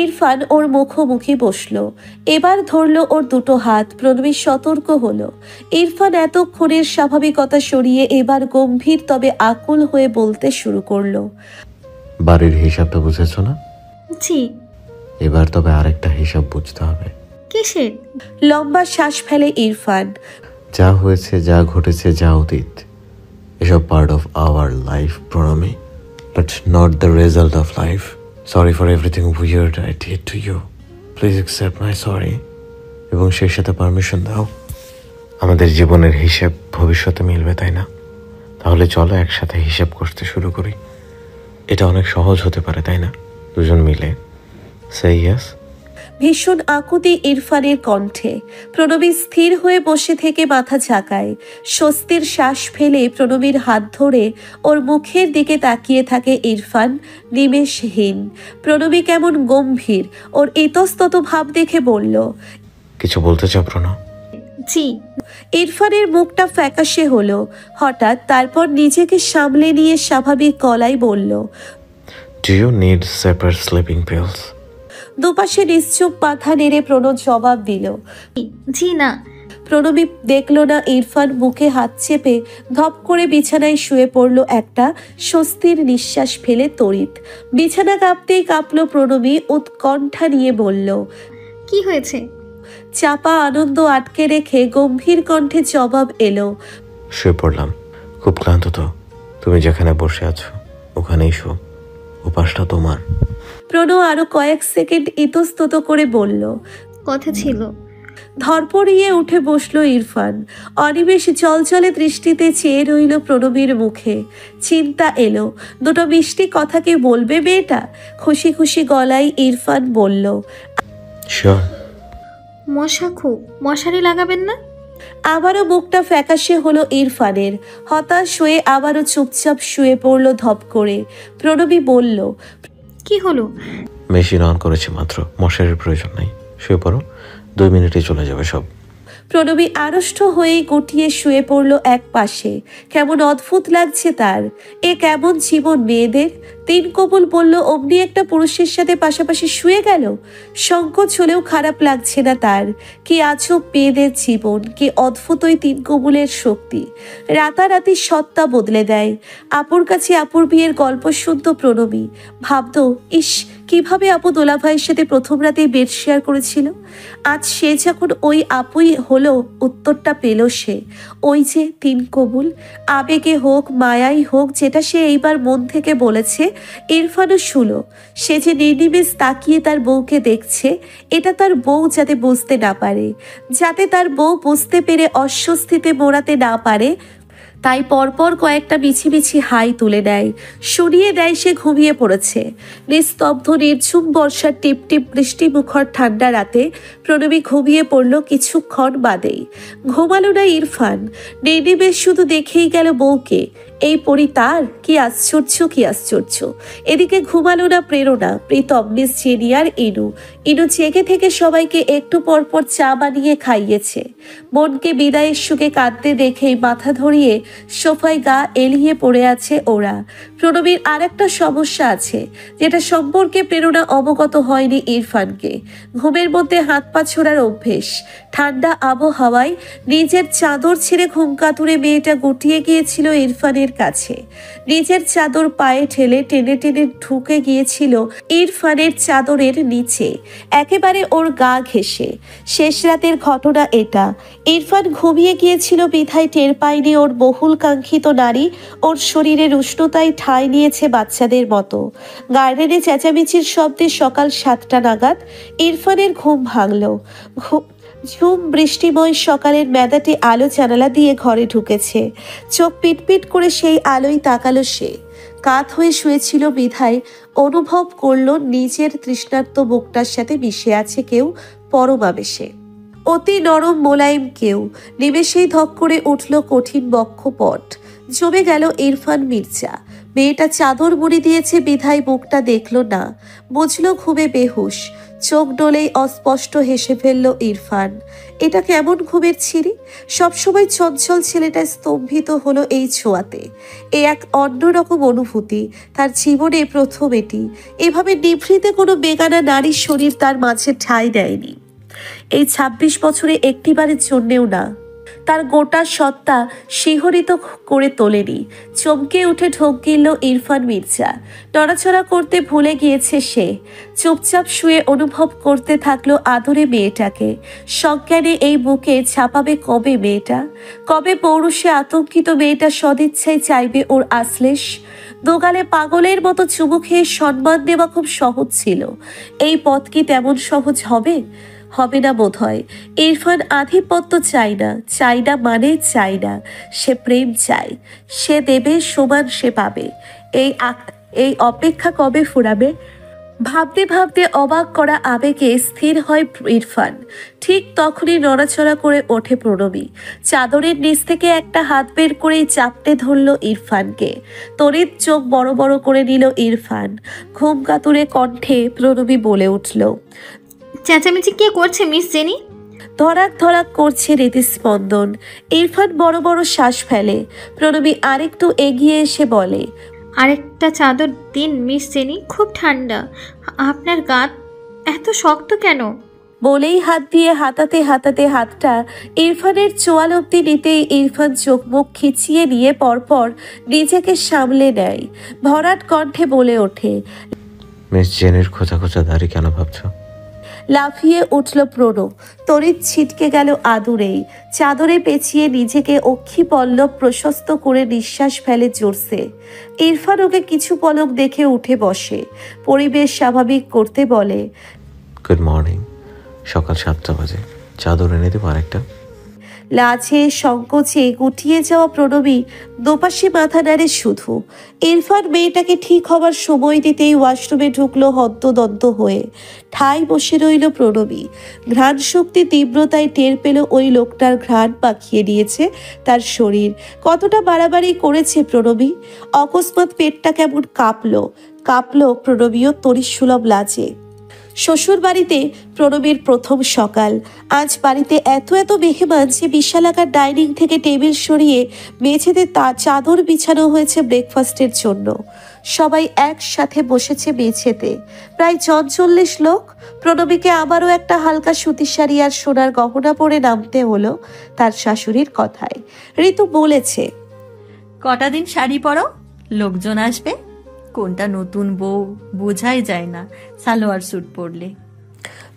ইরফান ওর মুখোমুখি বসলো। এবার ধরলো ওর দুটো হাত। প্রণবী সতর্ক হলো। ইরফান এতক্ষণের স্বাভাবিকতা সরিয়ে এবার গম্ভীর তবে আকুল হয়ে বলতে শুরু করলো, বাড়ির হিসাবটা বুঝেছ না? জি। এবার তবে আরেকটা হিসাব বুঝতে হবে। কিসের? লম্বা শ্বাস ফেলে ইরফান। যা হয়েছে, যা ঘটেছে, যা অতীত, এসব part of our life Pranami, but not the result of life. Sorry for everything weird I did to you. Please accept my sorry, এবং সেই সাথে পারমিশন দাও। আমাদের জীবনের হিসেব ভবিষ্যতে মিলবে, তাই না? তাহলে চলো একসাথে হিসেব করতে শুরু করি। এটা অনেক সহজ হতে পারে, তাই না? দুজন মিলে। সে ইয়েস। ভীষণ আকুতি ইরফানের কণ্ঠে। প্রণবী স্থির হয়ে বসে থেকে মাথা ঝাঁকায়। স্বস্তির শ্বাস ফেলে প্রণবীর হাত ধরে ওর মুখের দিকে তাকিয়ে থাকে ইরফান নিমেষহীন। প্রণবী কেমন গম্ভীর। ওর ইতস্তত ভাব দেখে বলল, কিছু বলতে চাও প্রণব? জি। ইরফানের মুখটা ফ্যাকাশে হলো হঠাৎ। তারপর নিজেকে সামলে নিয়ে স্বাভাবিক গলায় বলল, do you need separate sleeping pills? দুপাশে নিশ্চুপ মাথা নেড়ে প্রণব জবাব দিল, জি না। প্রণবী দেখল না ইরফান মুখে হাত চেপে ধপ করে বিছানায় শুয়ে পড়ল। একটা স্বস্তির নিঃশ্বাস ফেলে তড়িৎ বিছানা কাঁপতেই কাঁপল প্রণবী। উৎকণ্ঠা নিয়ে বলল, কি হয়েছে? চাপা আনন্দ আটকে রেখে গম্ভীর কণ্ঠে জবাব এলো, শুয়ে পড়লাম, খুব ক্লান্ত তো। তুমি যেখানে বসে আছো ওখানেই শো, উপাসটা তোমার। প্রণব আরো কয়েক সেকেন্ড ইতস্তত করে বলল, কথা ছিল। ধরপড়িয়ে উঠে বসলো ইরফান। অনিমেষ চলচলে দৃষ্টিতে চেয়ে রইল প্রণবীর মুখে। চিন্তা এলো, দুটো মিষ্টি কথা কি বলবে মেয়েটা? খুশি খুশি গলায় ইরফান বলল, শিওর? মশা খুব, মশারি লাগাবেন না? আবারও মুখটা ফ্যাকাশে হলো ইরফানের। হতাশ হয়ে আবারও চুপচাপ শুয়ে পড়ল ধপ করে। প্রণবী বলল, কি হলো? মেশিন অন করেছি মাত্র, মশারির প্রয়োজন নাই, শুয়ে পড়ো, 2 মিনিটে চলে যাবে সব। প্রণবী আড়ষ্ট হয়েই গুটিয়ে শুয়ে পড়ল এক পাশে। কেমন অদ্ভুত লাগছে তার। এ কেমন জীবন মেয়েদের! 3 কবুল বলল, অমনি একটা পুরুষের সাথে পাশাপাশি শুয়ে গেল। সংকোচ হলেও খারাপ লাগছে না তার। কি আজব মেয়েদের জীবন, কি অদ্ভুত ওই 3 কবুলের শক্তি। রাতারাতি সত্তা বদলে দেয়। আপুর কাছে আপুর বিয়ের গল্প শুনত প্রণবী। ভাবত, ইস, কিভাবে আপু দোলা ভাইয়ের সাথে প্রথম রাতেই বেড শেয়ার করেছিল। আজ সে যখন ওই আপুই হলো, উত্তরটা পেল সে। ওই যে 3 কবুল, আবেগে হোক মায়াই হোক, যেটা সে এইবার মন থেকে বলেছে, ইরফানও শুলো। সে যে নির্নিমেষ তাকিয়ে তার বউকে দেখছে, এটা তার বউ যাতে বুঝতে না পারে, যাতে তার বউ বুঝতে পেরে অস্বস্তিতে মোড়াতে না পারে, তাই পরপর কয়েকটা মিছি মিছি হাই তুলে দেয়, সরিয়ে দেয়। সে ঘুমিয়ে পড়েছে। নিস্তব্ধ নির্ঝুম বর্ষার টিপ টিপ বৃষ্টি মুখর ঠান্ডা রাতে প্রণবী ঘুমিয়ে পড়ল কিছুক্ষণ বাদেই। ঘুমালো না ইরফান। নির্নিমেষ শুধু দেখেই গেল বউকে। এই পরি তার! কি আশ্চর্য, কি আশ্চর্য! এদিকে ঘুমালো না প্রেরণা, প্রীতম, মিস জেনি আর ইনু। ইনু জেগে থেকে সবাইকে একটু পরপর চা বানিয়ে খাইয়েছে। মনকে বিদায়ের সুখে কাঁদতে দেখেই মাথা ধরিয়ে সোফায় গা এলিয়ে পড়ে আছে ওরা। প্রণবীর আর একটা সমস্যা আছে, যেটা সম্পর্কে প্রেরণা অবগত হয়নি ইরফানকে। ঘুমের মধ্যে হাত পা ছোড়ার অভ্যেস। ঠান্ডা আবহাওয়ায় নিজের চাদর ছেড়ে ঘুম কাতুরে মেয়েটা গুটিয়ে গিয়েছিল ইরফানের কাছে। নিজের চাদর পায়ে ঠেলে টেনে টেনে ঢুকে গিয়েছিল ইরফানের চাদরের নিচে, একেবারে ওর গা ঘেঁষে। শেষ রাতের ঘটনা এটা। ইরফান ঘুমিয়ে গিয়েছিল বিধায় টের পায়নি ওর বহুল কাঙ্ক্ষিত নারী ওর শরীরের উষ্ণতায় ঠাঁই নিয়েছে বাচ্চাদের মতো। গার্ডেনে চেঁচামেচির শব্দে সকাল 7টা নাগাদ ইরফানের ঘুম ভাঙল। ঝুম বৃষ্টিময় সকালের মেদাটে আলো জানালা দিয়ে ঘরে ঢুকেছে। চোখ পিটপিট করে সেই আলোয় তাকালো সে। কাত হয়ে শুয়েছিল বিধায় অনুভব করলো নিজের তৃষ্ণার্ত বুকটার সাথে মিশে আছে কেউ পরম আবেশে। অতি নরম মোলায়েম কেউ। নিমেষেই ধক করে উঠল কঠিন বক্ষপট। জমে গেল ইরফান মির্জা। মেয়েটা চাদর মুড়ি দিয়েছে বিধায় মুখটা দেখল না। বুঝলো ঘুমে বেহুশ। চোখ ডলেই অস্পষ্ট হেসে ফেলল ইরফান। এটা কেমন ঘুমের ছিরি! সবসময় চঞ্চল ছেলেটা স্তম্ভিত হলো এই ছোঁয়াতে। এ এক অন্যরকম অনুভূতি। তার জীবনে প্রথম এটি। এভাবে নিভৃতে কোনো বেগানা নারীর শরীর তার মাঝে ঠাঁই দেয়নি। এই 26 বছরে একটিবারের জন্যেও না। তার গোটা সত্তা শিহরিত করে তোলেনি। চমকে উঠে ঢোক গিলল ইরফান মির্জা। নড়াচড়া করতে ভুলে গিয়েছে সে। চুপচাপ শুয়ে অনুভব করতে থাকলো আদরে মেয়েটাকে। সজ্ঞানে এই বুকে ছাপাবে কবে মেয়েটা? কবে পৌরুষে আতঙ্কিত মেয়েটা সদিচ্ছায় চাইবে ওর আশ্লেষ? দোগালে পাগলের মতো চুমু খেয়ে সম্মান দেওয়া খুব সহজ ছিল। এই পথ কি তেমন সহজ হবে? হবে না বোধ হয়। ইরফান আধিপত্য চাই না, চাই না মানে চাই না। সে প্রেম চায়। সে দেবে, সমান সে পাবে। এই অপেক্ষা কবে ফুরাবে? ভাবতে ভাবতে অবাক করা আবেগে স্থির হয় ইরফান। ঠিক তখনই নড়াচড়া করে ওঠে প্রণবী। চাদরের নিচ থেকে একটা হাত বের করেই চাপটে ধরল ইরফানকে। তড়িৎ চোখ বড় বড় করে নিল ইরফান। ঘুম কাতুরে কণ্ঠে প্রণবী বলে উঠল, চেঁচামেচি কে করছে মিস জেনি? ধরাক ধরাক করছে হৃদস্পন্দন। ইরফান বড় বড় শ্বাস ফেলে। প্রণবী আরেকটু এগিয়ে এসে বলে, আরেকটা চাদর দিন মিস জেনি, খুব ঠান্ডা। আপনার গা এত শক্ত কেন? বলেই হাত দিয়ে হাতাতে হাতাতে হাতটা ইরফানের চোয়াল অব্দি নিতেই ইরফান চোখ মুখ খিচিয়ে নিয়ে পরপর নিজেকে সামলে নেয়। ভরাট কণ্ঠে বলে ওঠে, মিস জেনির খোঁচা খোঁচা দাড়ি কেন ভাবছো? লাফিয়ে উঠল প্রণব। তড়িৎ ছিটকে গেল আদুরেই। চাদরে পেঁচিয়ে নিজেকে অক্ষি পল্লব প্রশস্ত করে নিঃশ্বাস ফেলে জোরসে। ইরফান ওকে কিছু পলক দেখে উঠে বসে। পরিবেশ স্বাভাবিক করতে বলে, গুড মর্নিং। সকাল 7টা বাজে, চাদর এনে দেবো আরেকটা? লাজে সংকোচে গুটিয়ে যাওয়া প্রণবী দোপাশে মাথা নাড়ে শুধু। ইরফান মেয়েটাকে ঠিক হবার সময় দিতেই ওয়াশরুমে ঢুকলো হন্তদন্ত হয়ে। ঠাই বসে রইল প্রণবী। ঘ্রাণ শক্তি তীব্রতায় টের পেল ওই লোকটার ঘ্রাণ পাকিয়ে নিয়েছে তার শরীর। কতটা বাড়াবাড়ি করেছে প্রণবী। অকস্মাৎ পেটটা কেমন কাঁপলো প্রণবীও তরিসুলভ লাজে। শ্বশুর বাড়িতে প্রণবীর প্রথম সকাল। আজ বাড়িতে এত মেহমান যে বিশালাকার ডাইনিং থেকে টেবিল সরিয়ে মেঝেতে চাদর বিছানো হয়েছে ব্রেকফাস্টের জন্য। সবাই একসাথে বসেছে মেঝেতে, প্রায় ৪০ লোক। প্রণবীকে আবারও একটা হালকা সুতির শাড়ি আর সোনার গহনা পরে নামতে হলো তার শাশুড়ির কথায়। ঋতু বলেছে, কটা দিন শাড়ি পরো, লোকজন আসবে। কোনটা নতুন বউ বোঝাই যায় না সালোয়ার স্যুট পরলে।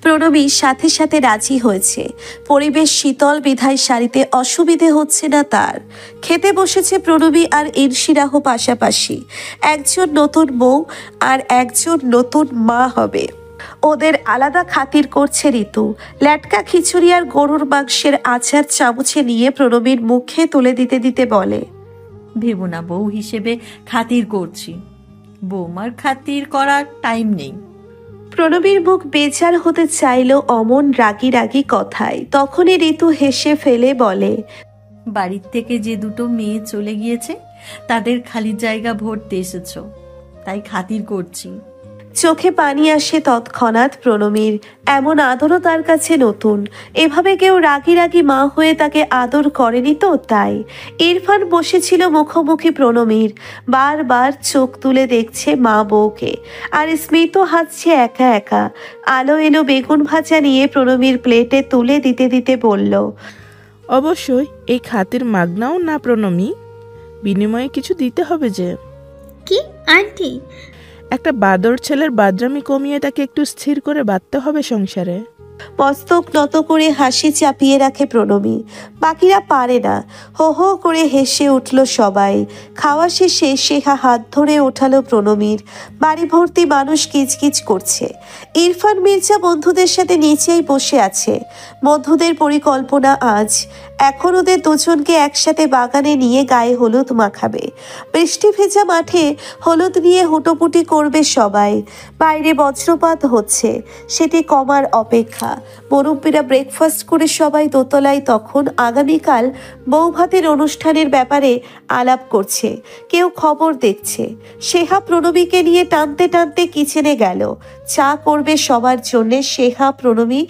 প্রণবী সাথে সাথে রাজি হয়েছে। পরিবেশ শীতল বিধায় শাড়িতে অসুবিধে হচ্ছে না তার। খেতে বসেছে প্রণবী আর ইরশিরাহ পাশাপাশি। একজন নতুন বউ আর একজন নতুন মা হবে। ওদের আলাদা খাতির করছে ঋতু। ল্যাটকা খিচুড়ি আর গরুর মাংসের আচার চামচে নিয়ে প্রণবীর মুখে তুলে দিতে দিতে বলে, ভেবো না বউ হিসেবে খাতির করছি, বৌমার খাতির করার টাইম নেই। প্রণবীর মুখ বেজার হতে চাইল অমন রাগি কথায়। তখনই ঋতু হেসে ফেলে বলে, বাড়ির থেকে যে দুটো মেয়ে চলে গিয়েছে তাদের খালি জায়গা ভরতে এসেছ, তাই খাতির করছি। চোখে পানি আসে তৎক্ষণাৎ প্রণবীর। এমন আদরও তার কাছে নতুন। এভাবে কেউ রাগি মা হয়ে তাকে আদর করেনি তো, তাই। ইরফান বসেছিল মুখোমুখি প্রণবীর। বারবার চোখ তুলে দেখছে মা বউকে, আর স্মিত হাসছে একা একা। আলো এলো বেগুন ভাজা নিয়ে প্রণবীর প্লেটে তুলে দিতে দিতে বলল, অবশ্যই এই খাতির মাগনাও না প্রণমী, বিনিময়ে কিছু দিতে হবে যে। কি আন্টি? একটা বাদর ছেলের বাদরামি কমিয়ে তাকে একটু স্থির করে বাঁধতে হবে সংসারে। মস্তক নত করে হাসি চাপিয়ে রাখে প্রণবী। বাকিরা পারে না। হো হো করে হেসে উঠল সবাই। খাওয়া শেষে শেখা হাত ধরে ওঠালো প্রণবীর। বাড়ি ভর্তি মানুষ কিচকিচ করছে। ইরফান মির্জা বন্ধুদের সাথে নিচেই বসে আছে। বন্ধুদের পরিকল্পনা আজ এখন ওদের দুজনকে একসাথে বাগানে নিয়ে গায়ে হলুদ মাখাবে। বৃষ্টি ভেজা মাঠে হলুদ নিয়ে হুটোপুটি করবে সবাই। বাইরে বজ্রপাত হচ্ছে, সেটি কমার অপেক্ষা। মুরব্বীরা ব্রেকফাস্ট করে সবাই দোতলায় তখন আগামীকাল বৌভাতের অনুষ্ঠানের ব্যাপারে আলাপ করছে। কেউ খবর দেখছে। শেহা প্রণবীকে নিয়ে টানতে টানতে কিচেনে গেল। চা করবে সবার জন্যে। শেহা প্রণবী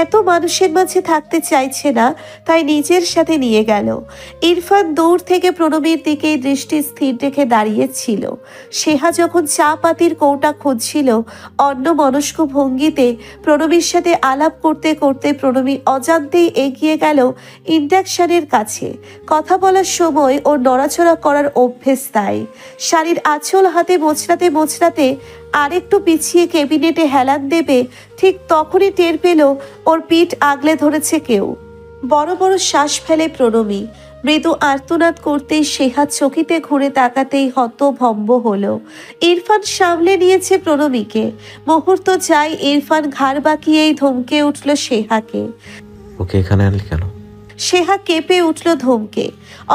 এত মানুষের মাঝে থাকতে চাইছে না, তাই নিজের সাথে নিয়ে গেল। ইরফান দূর থেকে প্রণবীর দিকে দৃষ্টি স্থির রেখে দাঁড়িয়েছিল। শেহা যখন চা পাতির কৌটা খুঁজছিল, অন্যমনস্ক ভঙ্গিতে প্রণবীর সাথে আলাপ করতে করতে প্রণবী অজান্তেই এগিয়ে গেল ইন্ডাকশনের কাছে। কথা বলার সময় ওর নড়াচড়া করার অভ্যেস তাই। শাড়ির আঁচল হাতে মোচড়াতে আরেকটু পিছিয়ে ক্যাবিনেটে হেলান দেবে, ঠিক তখনই টের পেল ওর পিঠ আগলে ধরেছে কেউ। বড় বড় শ্বাস ফেলে প্রণবী। মৃদু আর্তনাদ করতেই শেহা চকিতে ঘুরে তাকাতেই হতভম্ব হলো। ইরফান সামলে নিয়েছে প্রণবীকে। মুহূর্ত যাই ইরফান ঘাড় বাঁকিয়েই ধমকে উঠল শেহাকে। ওকে এখানে আনলি কেন? শেহা কেঁপে উঠল ধমকে।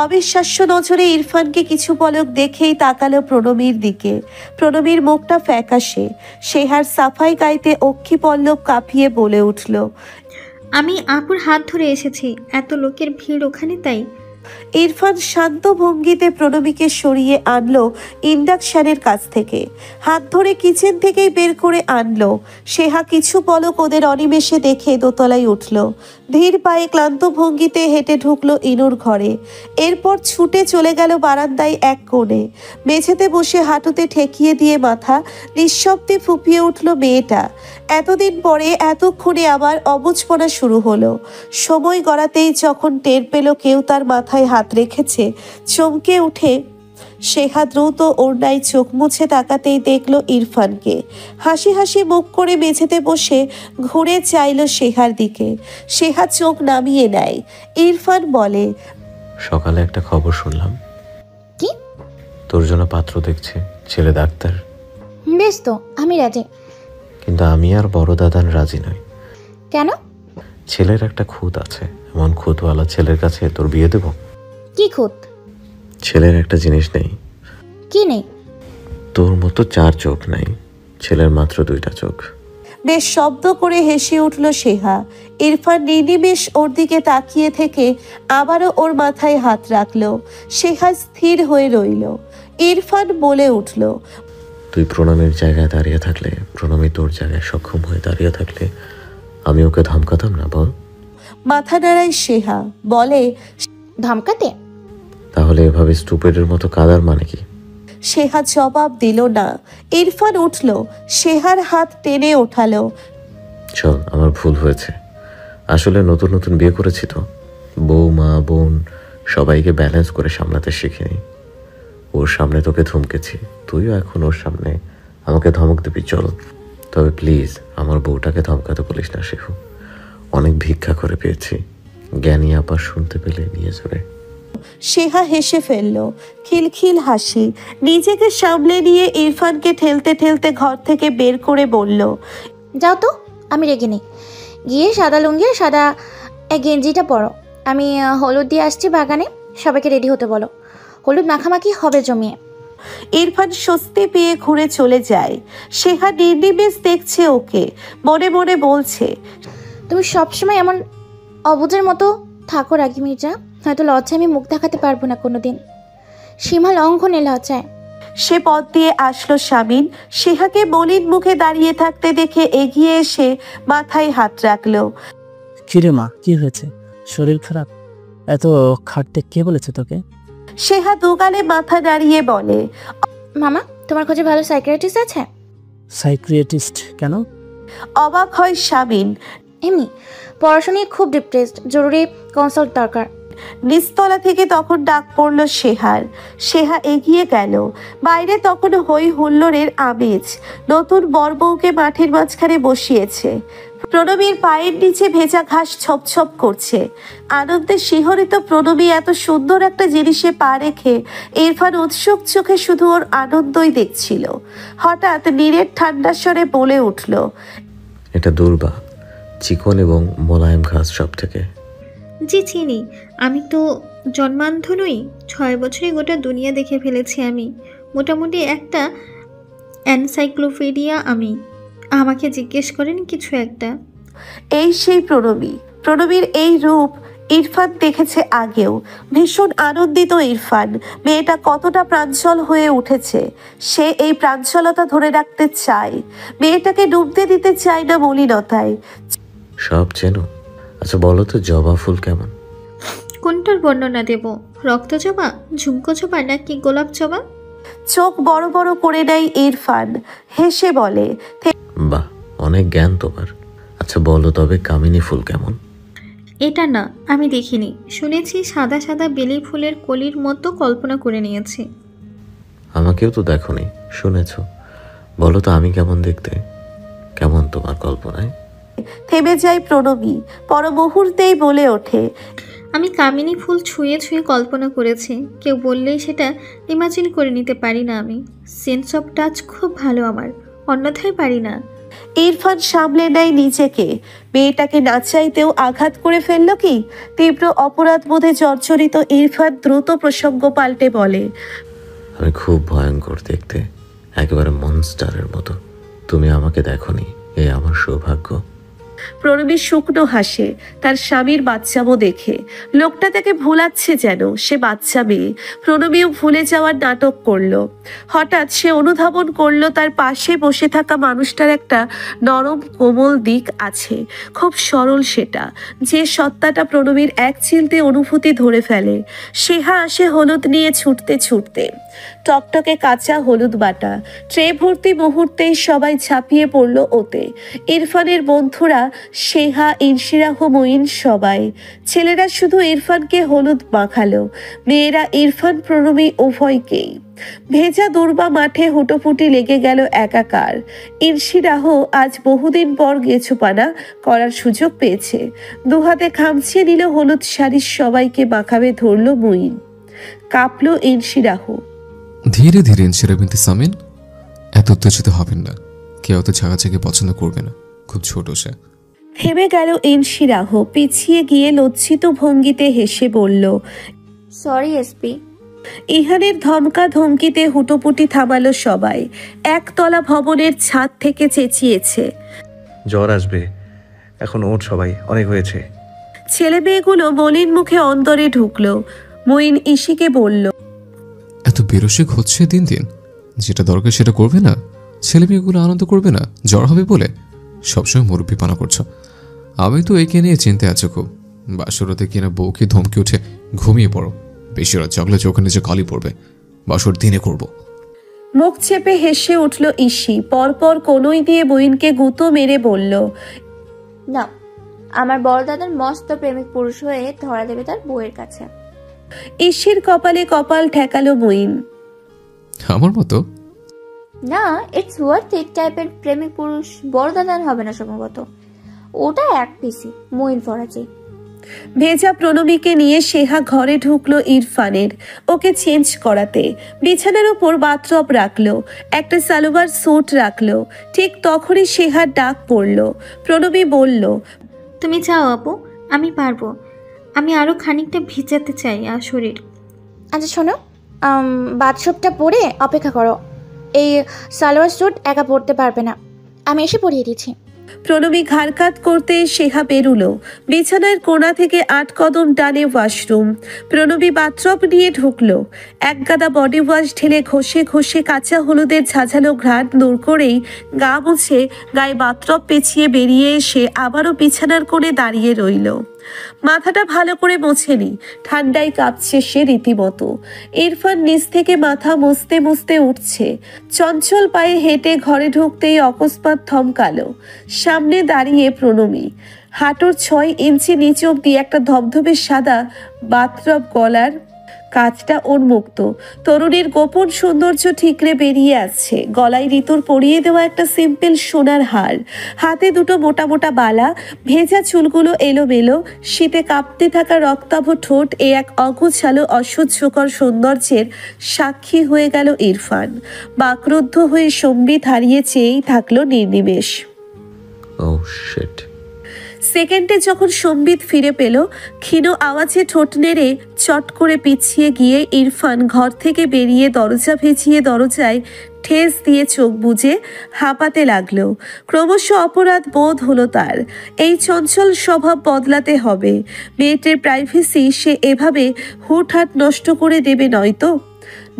অবিশ্বাস্য নজরে ইরফানকে কিছু পলক দেখেই তাকালো প্রণবীর দিকে। প্রণবীর মুখটা ফ্যাকাশে। শেহার সাফাই গাইতে অক্ষি পল্লব কাঁপিয়ে বলে উঠল, আমি আপুর হাত ধরে এসেছি, এত লোকের ভিড় ওখানে তাই। ইরফান শান্ত ভঙ্গিতে প্রণবীকে সরিয়ে আনলো ইন্ডাকশনের কাছ থেকে। হাত ধরে কিচেন থেকেই বের করে আনলো। শেহা কিছু পলক ওদের অনিমেষে দেখে দোতলায় উঠল। ধীর পায়ে ক্লান্ত ভঙ্গিতে হেঁটে ঢুকলো ইনুর ঘরে। এরপর ছুটে চলে গেল বারান্দায় এক কোণে। মেঝেতে বসে হাঁটুতে ঠেকিয়ে দিয়ে মাথা নিঃশব্দে ফুপিয়ে উঠল মেয়েটা। এতদিন পরে এতক্ষণে আবার অবুঝপনা শুরু হলো। সময় গড়াতেই যখন টের পেল কেউ তার মাথায় হাত রেখেছে, চমকে উঠে শেহা দ্রুত ওড়নায় চোখ মুছে তাকাতেই দেখলো ইরফানকে। হাসি হাসি মুখ করে মেঝেতে বসে ঘুরে চাইল শেহার দিকে। শেহা চোখ নামিয়ে নেয়। ইরফান বলে, সকালে একটা খবর শুনলাম। কি? তোর জন্য পাত্র দেখছে, ছেলে ডাক্তার। বেশ তো, আমি রাজি। কিন্তু আমি আর বড় দাদান রাজি নই। কেন? ছেলের একটা খুঁত আছে, এমন খুঁতওয়ালা ছেলের কাছে তোর বিয়ে দেব? কি খুঁত? ছেলের একটা জিনিস নেই। কি নেই? তোর মতো 4 চোখ নাই, ছেলের মাত্র 2টা চোখ। বেশ শব্দ করে হেসে উঠল সেহা। ইরফান নির্নিমেষ ওর দিকে তাকিয়ে থেকে আবারও ওর মাথায় হাত রাখলো। সেহা স্থির হয়ে রইল। ইরফান বলে উঠল, তুই প্রণামের জায়গায় দাঁড়িয়ে থাকলে, প্রণামী তোর জায়গায় সক্ষম হয়ে দাঁড়িয়ে থাকলে আমি ওকে ধমকাতাম না বল? মাথা নাড়ায় সেহা, বলে, ধমকাতে? তাহলে এভাবে স্টুপিডের মতো কাদার মানে কি? সেহা জবাব দিল না। ইরফান উঠল, সেহার হাত টেনে ওঠালো। চল, আমার ভুল হয়েছে। আসলে নতুন নতুন বিয়ে করেছি তো, বউ মা বোন সবাইকে ব্যালেন্স করে সামলাতে শিখিনি। ওর সামনে তোকে ধমকেছি, তুইও এখন ওর সামনে আমাকে ধমক দিবি। চল, তবে প্লিজ আমার বউটাকে ধমকাতে বলিস না শিহু। অনেক ভিক্ষা করে পেয়েছি, জ্ঞানী আপা শুনতে পেলে নিয়ে যাবে। সেহা হেসে ফেলল, খিলখিল হাসি। নিজেকে সামলে নিয়ে ইরফানকে ঠেলতে ঠেলতে ঘর থেকে বের করে বলল, যাও তো, আমি রেগে নেই। গিয়ে সাদা লুঙ্গি আর সাদা গেঞ্জিটা পরো। আমি হলুদ দিয়ে আসছি বাগানে, সবাইকে রেডি হতে বলো। হলুদ মাখামাখি হবে জমিয়ে। ইরফান স্বস্তি পেয়ে ঘুরে চলে যায়। সেহা নির্নিমেষ দেখছে ওকে, মনে মনে বলছে, তুমি সবসময় এমন অবুঝের মতো থাকো রাগি মির্জা। হয়তো লজ্জায় আমি মুখ দেখাতে পারবো না কোনোদিন, সীমা লঙ্ঘনে লজ্জায়। সে পথ দিয়ে আসলো শামিন। সেহাকে মলিন মুখে দাঁড়িয়ে থাকতে দেখে এগিয়ে এসে মাথায় হাত রাখলো। কিরে মা, কি হয়েছে? শরীর খারাপ? এত খাটতে কে বলেছে তোকে? সেহা দুগালে মাথা নাড়িয়ে বলে, মামা, তোমার কাছে ভালো সাইকিয়াট্রিস্ট আছে? সাইকিয়াট্রিস্ট কেন? অবাক হয় শামিন। এমনি পড়াশোনায় খুব ডিপ্রেসড, জরুরি কনসাল্ট দরকার। নিচতলা থেকে তখন ডাক পড়ল সেহার। সেহা এগিয়ে গেল। বাইরে তখন হই হুল্লোড়ের আমেজ। নতুন বরবউকে মাঠের মাঝখানে বসিয়েছে। প্রণবীর পায়ের নিচে ভেজা ঘাস ছপছপ করছে। আনন্দে শিহরিত প্রণবী এত সুন্দর একটা জিনিসে পা রেখে ইরফান উৎসুক চোখে শুধু ওর আনন্দই দেখছিল। হঠাৎ নীরের ঠান্ডা স্বরে বলে উঠল, এটা দুর্বা, চিকন এবং মোলায়েম ঘাস সব থেকে। জি চিনি, আমি তো জন্মান্ধ নই। 6 বছরে গোটা দুনিয়া দেখে ফেলেছি আমি। মোটামুটি একটা এনসাইক্লোপিডিয়া আমি। আমাকে জিজ্ঞেস করেন কিছু একটা। এই সেই প্রণবী। প্রণবীর এই রূপ ইরফান দেখেছে আগেও। ভীষণ আনন্দিত ইরফান। মেয়েটা কতটা প্রাঞ্জল হয়ে উঠেছে। সে এই প্রাঞ্জলতা ধরে রাখতে চায়। মেয়েটাকে ডুবতে দিতে চায় না মলিনতায়। সব চেনো? আচ্ছা বলো তো, জবা ফুল কেমন? কোনটার বর্ণনা দেব? রক্ত জবা, ঝুমকো জবা নাকি গোলাপ জবা? চোখ বড় বড় করে নেয় ইরফান, হেসে বলে, বাহ, অনেক জ্ঞান তোমার। আচ্ছা বলো তবে, কামিনী ফুল কেমন? এটা না, আমি দেখিনি। শুনেছি সাদা সাদা বেলি ফুলের কলির মতো, কল্পনা করে নিয়েছি। আমাকেও তো দেখোনি, শুনেছো। বলো তো আমি কেমন দেখতে, কেমন তোমার কল্পনায়? থেমে যায় প্রণবী। পর মুহূর্তেই বলে ওঠে, আমি কামিনী ফুল ছুঁয়ে ছুঁয়ে কল্পনা করেছি। কেউ বললেই সেটা ইমাজিন করে নিতে পারি না আমি। সেন্স অফ টাচ খুব ভালো আমার, অন্যথায় পারি না। ইরফান সামলে নেয় নিজেকে। মেয়েটাকে না চাইতেও আঘাত করে ফেলল কি? তীব্র অপরাধ বোধে জর্জরিত ইরফান দ্রুত প্রসঙ্গ পাল্টে বলে, আমি খুব ভয়ঙ্কর দেখতে, একেবারে মনস্টারের মতো। তুমি আমাকে দেখোনি, এই আমার সৌভাগ্য। প্রণবী শুকনো হাসে তার স্বামীর বাচ্চামো দেখে। লোকটা তাকে ভুলাচ্ছে যেন সে বাচ্চা মেয়ে। প্রণবীও ভুলে যাওয়ার নাটক করলো। হঠাৎ সে অনুধাবন করলো তার পাশে বসে থাকা মানুষটার একটা নরম কোমল দিক আছে, খুব সরল সেটা, যে সত্তাটা প্রণবীর এক চিলতে অনুভূতি ধরে ফেলে। সেহা আসে হলুদ নিয়ে ছুটতে ছুটতে। টকটকে কাঁচা হলুদ বাটা ট্রে ভর্তি, মুহূর্তেই সবাই ঝাঁপিয়ে পড়ল ওতে। ইরফানের বন্ধুরা, সেহা, ইনশিরাহ, মঈন সবাই। ছেলেরা শুধু ইরফানকে হলুদ মাখালো, মেয়েরা ইরফান প্রণবী উভয়কেই। ভেজা দুর্বা মাঠে হুটোপুটি লেগে গেল একাকার। ইনশিরাহ আজ বহুদিন পর গেছুপানা করার সুযোগ পেয়েছে। দুহাতে খামছিয়ে নিল হলুদ শাড়ির সবাইকে মাখাবে ধরল মঈন। কাঁপল ইনশিরাহ। ধীরে ধীরে ইনশিরা বিনতে সামিন, এত উত্তেজিত হবেন না। কেউ অত ঝাঁকাঝাঁকি পছন্দ করবে না, খুব ছোট সে। থেমে গেল ইনশিরাহ, পিছিয়ে গিয়ে লজ্জিত ভঙ্গিতে হেসে বলল। Sorry SP. ইহানের ধমকা ধমকিতে হুটোপুটি থামালো সবাই। একতলা ভবনের ছাদ থেকে চেঁচিয়েছে, জ্বর আসবে, এখন ওঠ সবাই, অনেক হয়েছে। ছেলে মেয়েগুলো মলিন মুখে অন্দরে ঢুকলো। মঈন ইসিকে বলল, এত বেরসিক হচ্ছে দিন দিন, যেটা দরকার সেটা করবে না? ছেলে মেয়েগুলো আনন্দ করবে না জ্বর হবে বলে? সবসময় মুরব্বি পানা করছো। আমি তো একে নিয়ে চিন্তে আছো খুব। বাসরতে কিনা বউকে ধমকে উঠে ঘুমিয়ে পড়ো, বেশি রাত জাগলে চোখে নিচে কালি পড়বে। বাসর দিনে করব। মুখ চেপে হেসে উঠল ইসি। পরপর কোনোই দিয়ে মঈনকে গুঁতো মেরে বলল, না, আমার বড় দাদার মস্ত প্রেমিক পুরুষ হয়ে ধরা দেবে তার বউয়ের কাছে। ইসির কপালে কপাল ঠেকালো মঈন। আমার মতো না, ইটস ওয়ার্থ ইট টাইপের প্রেমিক পুরুষ বড় দাদার হবে না সম্ভবত। ওটা এক পিসি মঈন ফরাজি। ভেজা প্রণবীকে নিয়ে সেহা ঘরে ঢুকলো ইরফানের, ওকে চেঞ্জ করাতে। বিছানার উপর বাথটব রাখলো, একটা সালোয়ার স্যুট রাখলো। ঠিক তখনই সেহার ডাক পড়লো। প্রণবী বলল, তুমি যাও আপু, আমি পারবো। আমি আরও খানিকটা ভিজাতে চাই শরীর। আচ্ছা শোনো, বাথসবটা পরে অপেক্ষা করো। এই সালোয়ার স্যুট একা পরতে পারবে না, আমি এসে পরিয়ে দিচ্ছি। প্রণবী ঘাড়কাত করতে সেহা বেরুলো। বিছানার কোণা থেকে 8 কদম টানে ওয়াশরুম। প্রণবী বাথটব নিয়ে ঢুকলো। এক গাদা বডি ওয়াশ ঢেলে ঘষে ঘষে কাঁচা হলুদের ঝাঁঝালো ঘ্রাণ দূর করেই গা মুছে গায়ে বাথটব পেঁচিয়ে বেরিয়ে এসে আবারও বিছানার কোণে দাঁড়িয়ে রইল। মাথাটা ভালো করে মোছেনি, ঠান্ডায় কাঁপছে সে রীতিমতো। ইরফান নিচ থেকে মাথা মুছতে মুছতে উঠছে। চঞ্চল পায়ে হেঁটে ঘরে ঢুকতেই অকস্মাৎ থমকালো। সামনে দাঁড়িয়ে প্রণবী, হাঁটুর 6 ইঞ্চি নিচ অব্দি একটা ধবধবে সাদা বাথটব, গলার কাজটা উন্মুক্ত। তরুণীর গোপন সৌন্দর্য ঠিকরে বেরিয়ে আসছে। গলায় ঋতুর পরিয়ে দেওয়া একটা সিম্পল সোনার হার, হাতে দুটো মোটা মোটা বালা, ভেজা চুলগুলো এলোমেলো, শীতে কাঁপতে থাকা রক্তাভ ঠোঁট, এ এক অগোছালো অসহ্যকর সৌন্দর্যের সাক্ষী হয়ে গেল ইরফান। বাকরুদ্ধ হয়ে সম্বিত হারিয়ে চেয়েই থাকলো নির্নিমেষ। Oh shit. সেকেন্ডে যখন সম্বিত ফিরে পেল, ক্ষীণ আওয়াজে ঠোঁট নেড়ে চট করে পিছিয়ে গিয়ে ইরফান ঘর থেকে বেরিয়ে দরজা ভেজিয়ে দরজায় ঠেস দিয়ে চোখ বুজে হাঁপাতে লাগলো। ক্রমশ অপরাধ বোধ হলো তার। এই চঞ্চল স্বভাব বদলাতে হবে। মেয়েটির প্রাইভেসি সে এভাবে হুটহাট নষ্ট করে দেবে নয়তো।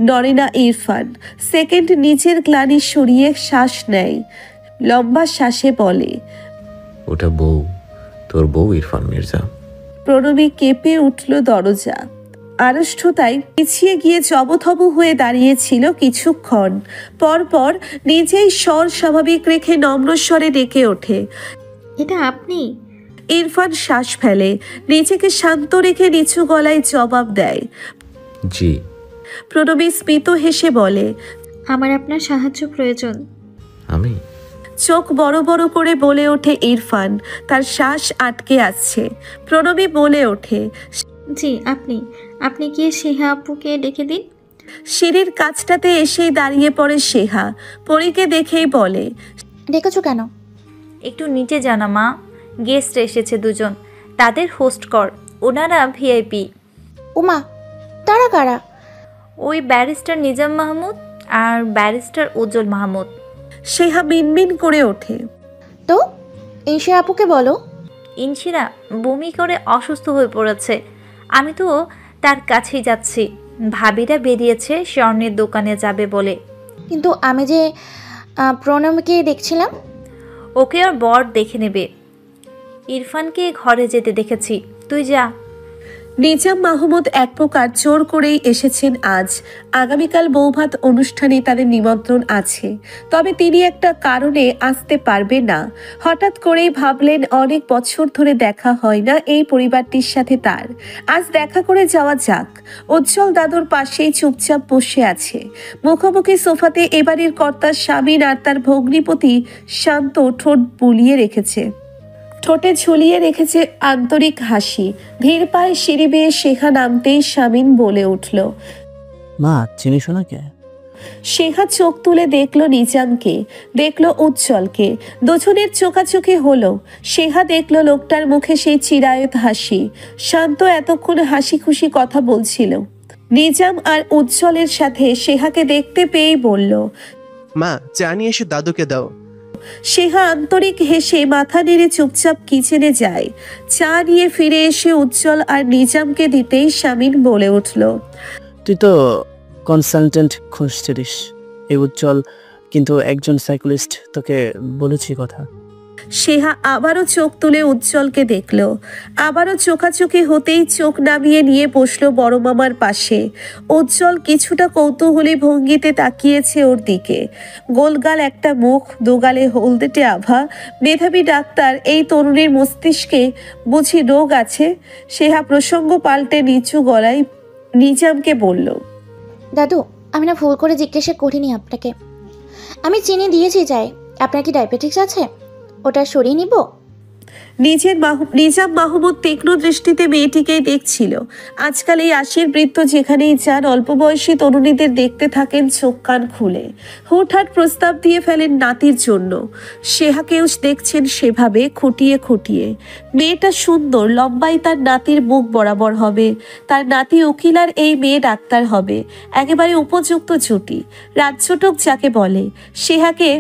নড়ে না ইরফান। সেকেন্ড নিজের গ্লানি সরিয়ে শ্বাস নেয়। লম্বা শ্বাসে বলে, ওটা বউ, তোর বউ ইরফান মির্জা। প্রণবী কেঁপে উঠল দরজা। আড়ষ্ঠতায় পিছিয়ে গিয়ে জবথব হয়ে দাঁড়িয়েছিল কিছুক্ষণ। পরপর নিজেই স্বর স্বাভাবিক রেখে নম্র স্বরে ডেকে ওঠে, এটা আপনি? ইরফান শ্বাস ফেলে, নিজেকে শান্ত রেখে নিচু গলায় জবাব দেয়, জি। প্রণবী স্মিত হেসে বলে, আমার আপনার সাহায্য প্রয়োজন। আমি? চোখ বড় বড় করে বলে ওঠে ইরফান, তার শ্বাস আটকে আসছে। প্রণবী বলে ওঠে, জি আপনি। আপনি গিয়ে সেহা আপুকে ডেকে দিন। সিঁড়ির কাছটাতে এসেই দাঁড়িয়ে পড়ে সেহা। পরীকে দেখেই বলে, ডেকেছো কেন? একটু নিচে জানা মা, গেস্ট এসেছে দুজন, তাদের হোস্ট কর। ওনারা ভিআইপি। উমা, তারা কারা? ওই ব্যারিস্টার নিজাম মাহমুদ আর ব্যারিস্টার উজ্জ্বল মাহমুদ। সেহা মিনমিন করে ওঠে, তো ইনশিরা আপুকে বলো। ইনশিরা বমি করে অসুস্থ হয়ে পড়েছে। আমি তো তার কাছেই যাচ্ছি। ভাবিরা বেরিয়েছে স্বর্ণের দোকানে যাবে বলে। কিন্তু আমি যে প্রণবকে দেখছিলাম। ওকে ওর বর দেখে নেবে। ইরফানকে ঘরে যেতে দেখেছি, তুই যা। নিজাম মাহমুদ এক প্রকার জোর করেই এসেছেন আজ। আগামীকাল বৌভাত অনুষ্ঠানে তাদের নিমন্ত্রণ আছে, তবে তিনি একটা কারণে আসতে পারবে না। হঠাৎ করেই ভাবলেন অনেক বছর ধরে দেখা হয় না এই পরিবারটির সাথে তার, আজ দেখা করে যাওয়া যাক। উজ্জ্বল দাদুর পাশেই চুপচাপ বসে আছে। মুখোমুখি সোফাতে এবাড়ির কর্তার স্বামীন আর তার ভগ্নিপতি শান্ত ঠোঁট বুলিয়ে রেখেছে, ঠোঁটে ঝুলিয়ে রেখেছে আন্তরিক হাসি। ধীর পায়ে সিঁড়ি বেয়ে শেখা নামতেই স্বামীন বলে উঠল, মা চিনিস ওনাকে? সেহা চোখ তুলে দেখলো নিজামকে, দেখলো উজ্জ্বলকে, দুজনের চোখাচোখি হলো। সেহা দেখলো লোকটার মুখে সেই চিরায়ত হাসি। শান্ত এতক্ষণ হাসি খুশি কথা বলছিল। নিজাম আর উজ্জ্বলের সাথে সেহাকে দেখতে পেয়েই বলল, মা চা নিয়ে এসে দাদুকে দাও। সেহা আন্তরিক হেসে মাথা নেড়ে চুপচাপ কিচেনে যায়। চা নিয়ে ফিরে এসে উজ্জ্বল আর নিজামকে দিতেই শামিন বলে উঠল, তুই তো কনসালটেন্ট খুঁজছিলিস। এই উজ্জ্বল কিন্তু একজন সাইকোলজিস্ট, তোকে বলেছি কথা। সেহা আবারও চোখ তুলে উজ্জ্বলকে দেখলো। আবারও চোখাচোখি হতেই চোখ নামিয়ে নিয়ে বসলো বড় মামার পাশে। উজ্জ্বল কিছুটা কৌতূহলী ভঙ্গিতে তাকিয়েছে ওর দিকে। গোলগাল একটা মুখ, দুগালে হলদেটে আভা। মেধাবী ডাক্তার, এই তরুণীর মস্তিষ্কে বুঝি রোগ আছে? সেহা প্রসঙ্গ পাল্টে নিচু গলায় নিজামকে বলল, দাদু আমি না ভুল করে জিজ্ঞাসা করিনি আপনাকে। আমি চিনি দিয়েছি চাই। আপনার কি ডায়াবেটিস আছে? ওটা সরিয়ে নিব? নিজাম মাহমুদ তীক্ষ্ণ দৃষ্টিতে মেয়েটিকেই দেখছিল। আজকাল এই 80-র বৃদ্ধ যেখানেই যান অল্প বয়সী তরুণীদের দেখতে থাকেন চোখ কান খুলে। হুটহাট প্রস্তাব দিয়ে ফেলেন নাতির জন্য। সেহাকেও দেখছেন সেভাবে খুঁটিয়ে খুঁটিয়ে। মেয়েটা সুন্দর, লম্বাই তার নাতির মুখ বরাবর হবে। তার নাতি উকিল আর এই মেয়ে ডাক্তার হবে। একেবারে উপযুক্ত জুটি, রাজ্যটক যাকে বলে। সেহাকে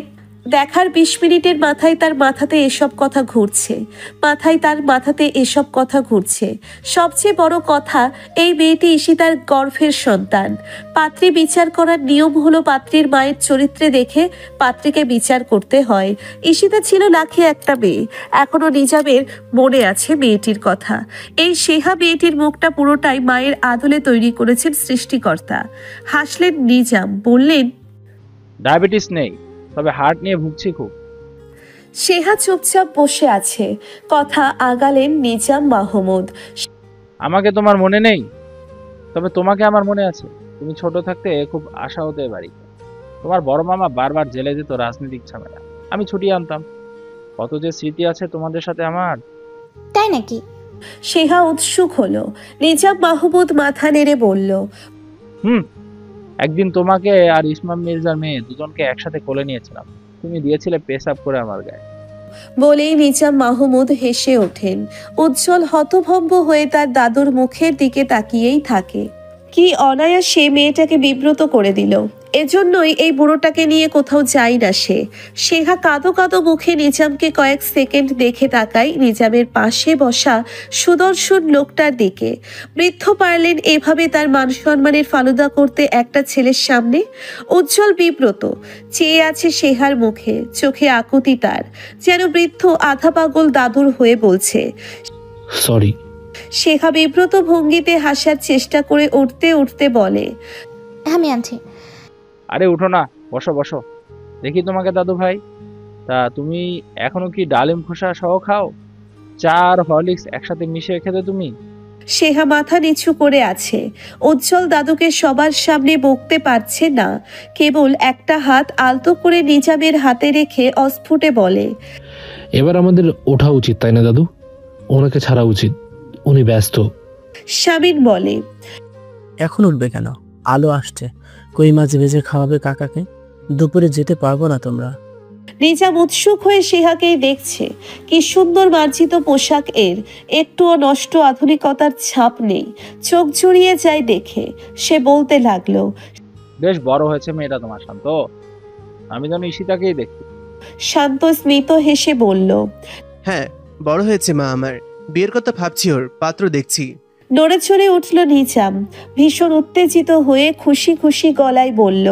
দেখার 20 মিনিটের মাথায় তার মাথাতে এসব কথা ঘুরছে। সবচেয়ে বড় কথা, এই মেয়েটি ঈশিতার গর্ভের সন্তান। পাত্রী বিচার করার নিয়ম হলো পাত্রীর মায়ের চরিত্রে দেখে পাত্রীকে বিচার করতে হয়। ঈশিতা ছিল লাখে একটা মেয়ে। এখনো নিজামের মনে আছে মেয়েটির কথা। এই সেহা মেয়েটির মুখটা পুরোটাই মায়ের আদলে তৈরি করেছেন সৃষ্টিকর্তা। হাসলেন নিজাম, বললেন, ডায়াবেটিস নেই, তবে হার্ট নিয়ে ভুগছি খুব। সেহা চুপচাপ বসে আছে। কথা আগালেন নিজাম মাহমুদ। আমাকে তোমার মনে নেই, তবে তোমাকে আমার মনে আছে। তুমি ছোট থাকতে খুব আশা হতে বাড়ি। তোমার বড় মামা বারবার জেলে যেত রাজনৈতিক ঝামেলা, আমি ছুটি আনতাম। কত যে স্মৃতি আছে তোমাদের সাথে আমার। তাই নাকি? সেহা উৎসুক হলো। নিজাম মাহমুদ মাথা নেড়ে বলল, একদিন তোমাকে আর ইসমাম মির্জার মেয়ে দুজনকে একসাথে কোলে নিয়েছিলাম। তুমি দিয়েছিলে পেশাব করে আমার গায়ে। বলেই নিজাম মাহমুদ হেসে ওঠেন। উজ্জ্বল হতভম্ব হয়ে তার দাদুর মুখের দিকে তাকিয়েই থাকে। কি অনায়াসে মেয়েটাকে বিব্রত করে দিল। এজন্যই এই বুড়োটাকে নিয়ে কোথাও যায় না সে। সেহা কাঁদো কাঁদো মুখে নিজামকে কয়েক সেকেন্ড দেখে তাকায় নিজামের পাশে বসা সুদর্শন লোকটার দিকে। বৃদ্ধ পারলেন এভাবে তার মান সম্মানের ফালুদা করতে একটা ছেলের সামনে? উজ্জ্বল বিব্রত চেয়ে আছে সেহার মুখে, চোখে আকুতি তার, যেন বৃদ্ধ আধা পাগল দাদুর হয়ে বলছে সরি। সেহা বিব্রত ভঙ্গিতে হাসার চেষ্টা করে উঠতে উঠতে বলে, আমি আনছি। আরে উঠো না, বসো বসো, দেখি তোমাকে দাদু ভাই। তা তুমি এখনো কি ডালিম খোসা সহ খাও? চা আর হরলিক্স একসাথে মিশিয়ে খেতে তুমি? সেহা মাথা নিচু করে আছে। উজ্জ্বল দাদুকে সবার সামনে বকতে পারছে না। কেবল একটা হাত আলতো করে নিজামের হাতে রেখে অস্ফুটে বলে, এবার আমাদের ওঠা উচিত তাই না দাদু? ওনাকে ছাড়া উচিত, উনি ব্যস্ত। শামিন বলে, এখন উঠবে কেন? আলো আসছে, কই মাছ ভেজে খাওয়াবে কাকাকে। দুপুরে যেতে পারবো না তোমরা? নিজাম উৎসুক হয়ে সেহাকেই দেখছে। কি সুন্দর মার্জিত পোশাক এর, একটুও নষ্ট আধুনিকতার ছাপ নেই। চোখ জুড়িয়ে যায় দেখে। সে বলতে লাগলো, বেশ বড় হয়েছে মেয়েটা তোমার শান্ত। আমি যেন ঈশিতাকেই দেখি। শান্ত স্মিত হেসে বলল, হ্যাঁ বড় হয়েছে মা আমার। বিয়ের কথা ভাবছি, ওর পাত্র দেখছি। নড়ে চড়ে উঠল নিজাম। ভীষণ উত্তেজিত হয়ে খুশি খুশি গলায় বলল,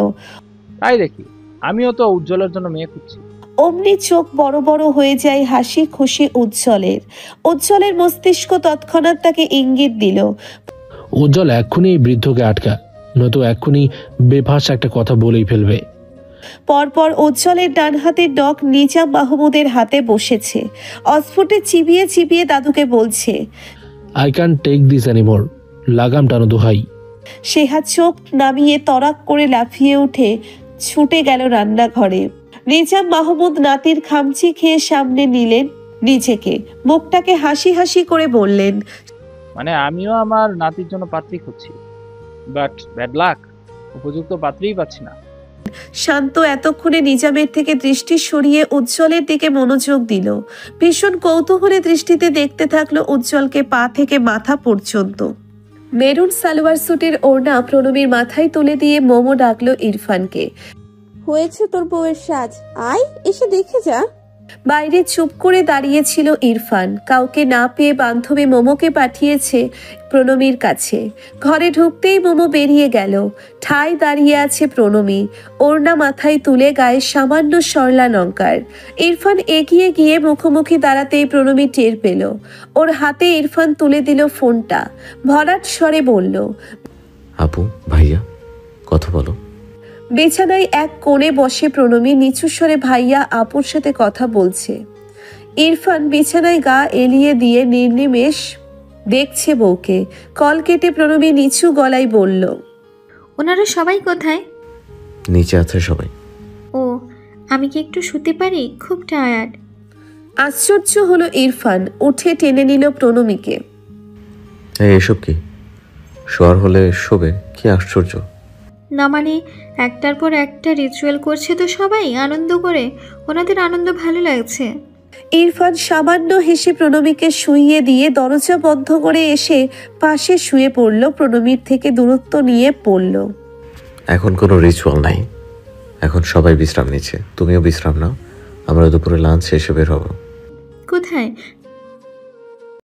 তাই দেখি, আমিও তো উজ্জ্বলের জন্য মেয়ে খুঁজছি। অমনি চোখ বড় বড় হয়ে যায় হাসি খুশি উজ্জ্বলের। উজ্জ্বলের মস্তিষ্ক তৎক্ষণাৎ তাকে ইঙ্গিত দিল, উজ্জ্বল এক্ষুনি এই বৃদ্ধকে আটকা, নয়তো এক্ষুনি বেফাঁস একটা কথা বলেই ফেলবে। পরপর উজ্জ্বলের ডান হাতের নখ নিজাম মাহমুদের হাতে বসেছে। অস্ফুটে চিবিয়ে চিবিয়ে দাদুকে বলছে, I can take this anymore, লাগাম টানো দোহাই। সেহা চোখ নামিয়ে তরাক করে লাফিয়ে উঠে ছুটে গেল রান্নাঘরে। নিজাম মাহমুদ নাতির খামচি খেয়ে সামনে নিলেন নিজেকে। মুখটাকে হাসি হাসি করে বললেন, মানে আমিও আমার নাতির জন্য পাত্রী খুঁজছি, বাট ব্যাড লাক, উপযুক্ত পাত্রীই পাচ্ছি না। শান্ত এতক্ষণে নিজামের থেকে দৃষ্টি সরিয়ে উজ্জ্বলের দিকে মনোযোগ দিল। ভীষণ কৌতূহলে দৃষ্টিতে দেখতে থাকলো উজ্জ্বলকে পা থেকে মাথা পর্যন্ত। মেরুন সালোয়ার স্যুটের ওড়না প্রণবীর মাথায় তুলে দিয়ে মোমো ডাকলো ইরফানকে। হয়েছে তোর বউয়ের সাজ, আয় এসে দেখে যা। বাইরে চুপ করে দাঁড়িয়েছিল ইরফান। কাউকে না পেয়ে বান্ধবী মোমোকে পাঠিয়েছে প্রণবীর কাছে। ঘরে ঢুকতেই মোমো বেরিয়ে গেল। ঠায় দাঁড়িয়ে আছে প্রণবী, ওড়না মাথায় তুলে গায়ে সামান্য সরলা লঙ্কার। ইরফান এগিয়ে গিয়ে মুখোমুখি দাঁড়াতেই প্রণবী টের পেল। ওর হাতে ইরফান তুলে দিল ফোনটা। ভরাট স্বরে বলল, আপু ভাইয়া কথা বলো। বিছানায় এক কোণে বসে প্রণবী নিচু স্বরে ভাইয়া আপুর সাথে কথা বলছে। ইরফান বিছানায় গা এলিয়ে দিয়ে নির্নিমেষ দেখছে বউকে। কল কেটে প্রণবী নিচু গলায় বলল, ওনারা সবাই কোথায়? নিচে আছে সবাই। ও, আমি কি একটু শুতে পারি? খুব টায়ার্ড। আশ্চর্য হলো ইরফান, উঠে টেনে নিল প্রণবীকে। এসব কি? শোয়ার হলে শোবে, কি আশ্চর্য। না মানে একটার পর একটা রিচুয়াল করছে তো সবাই আনন্দ করে, ওনাদের আনন্দ ভালো লাগছে। ইরফান সামান্য হেসে প্রণবীকে শুইয়ে দিয়ে দরজা বন্ধ করে এসে পাশে শুয়ে পড়ল। প্রণবীর থেকে দূরত্ব নিয়ে পড়ল। এখন কোনো রিচুয়াল নাই, এখন সবাই বিশ্রাম নিচ্ছে, তুমিও বিশ্রাম নাও। আমরা দুপুরে লাঞ্চ শেষে বের হবো। কোথায়?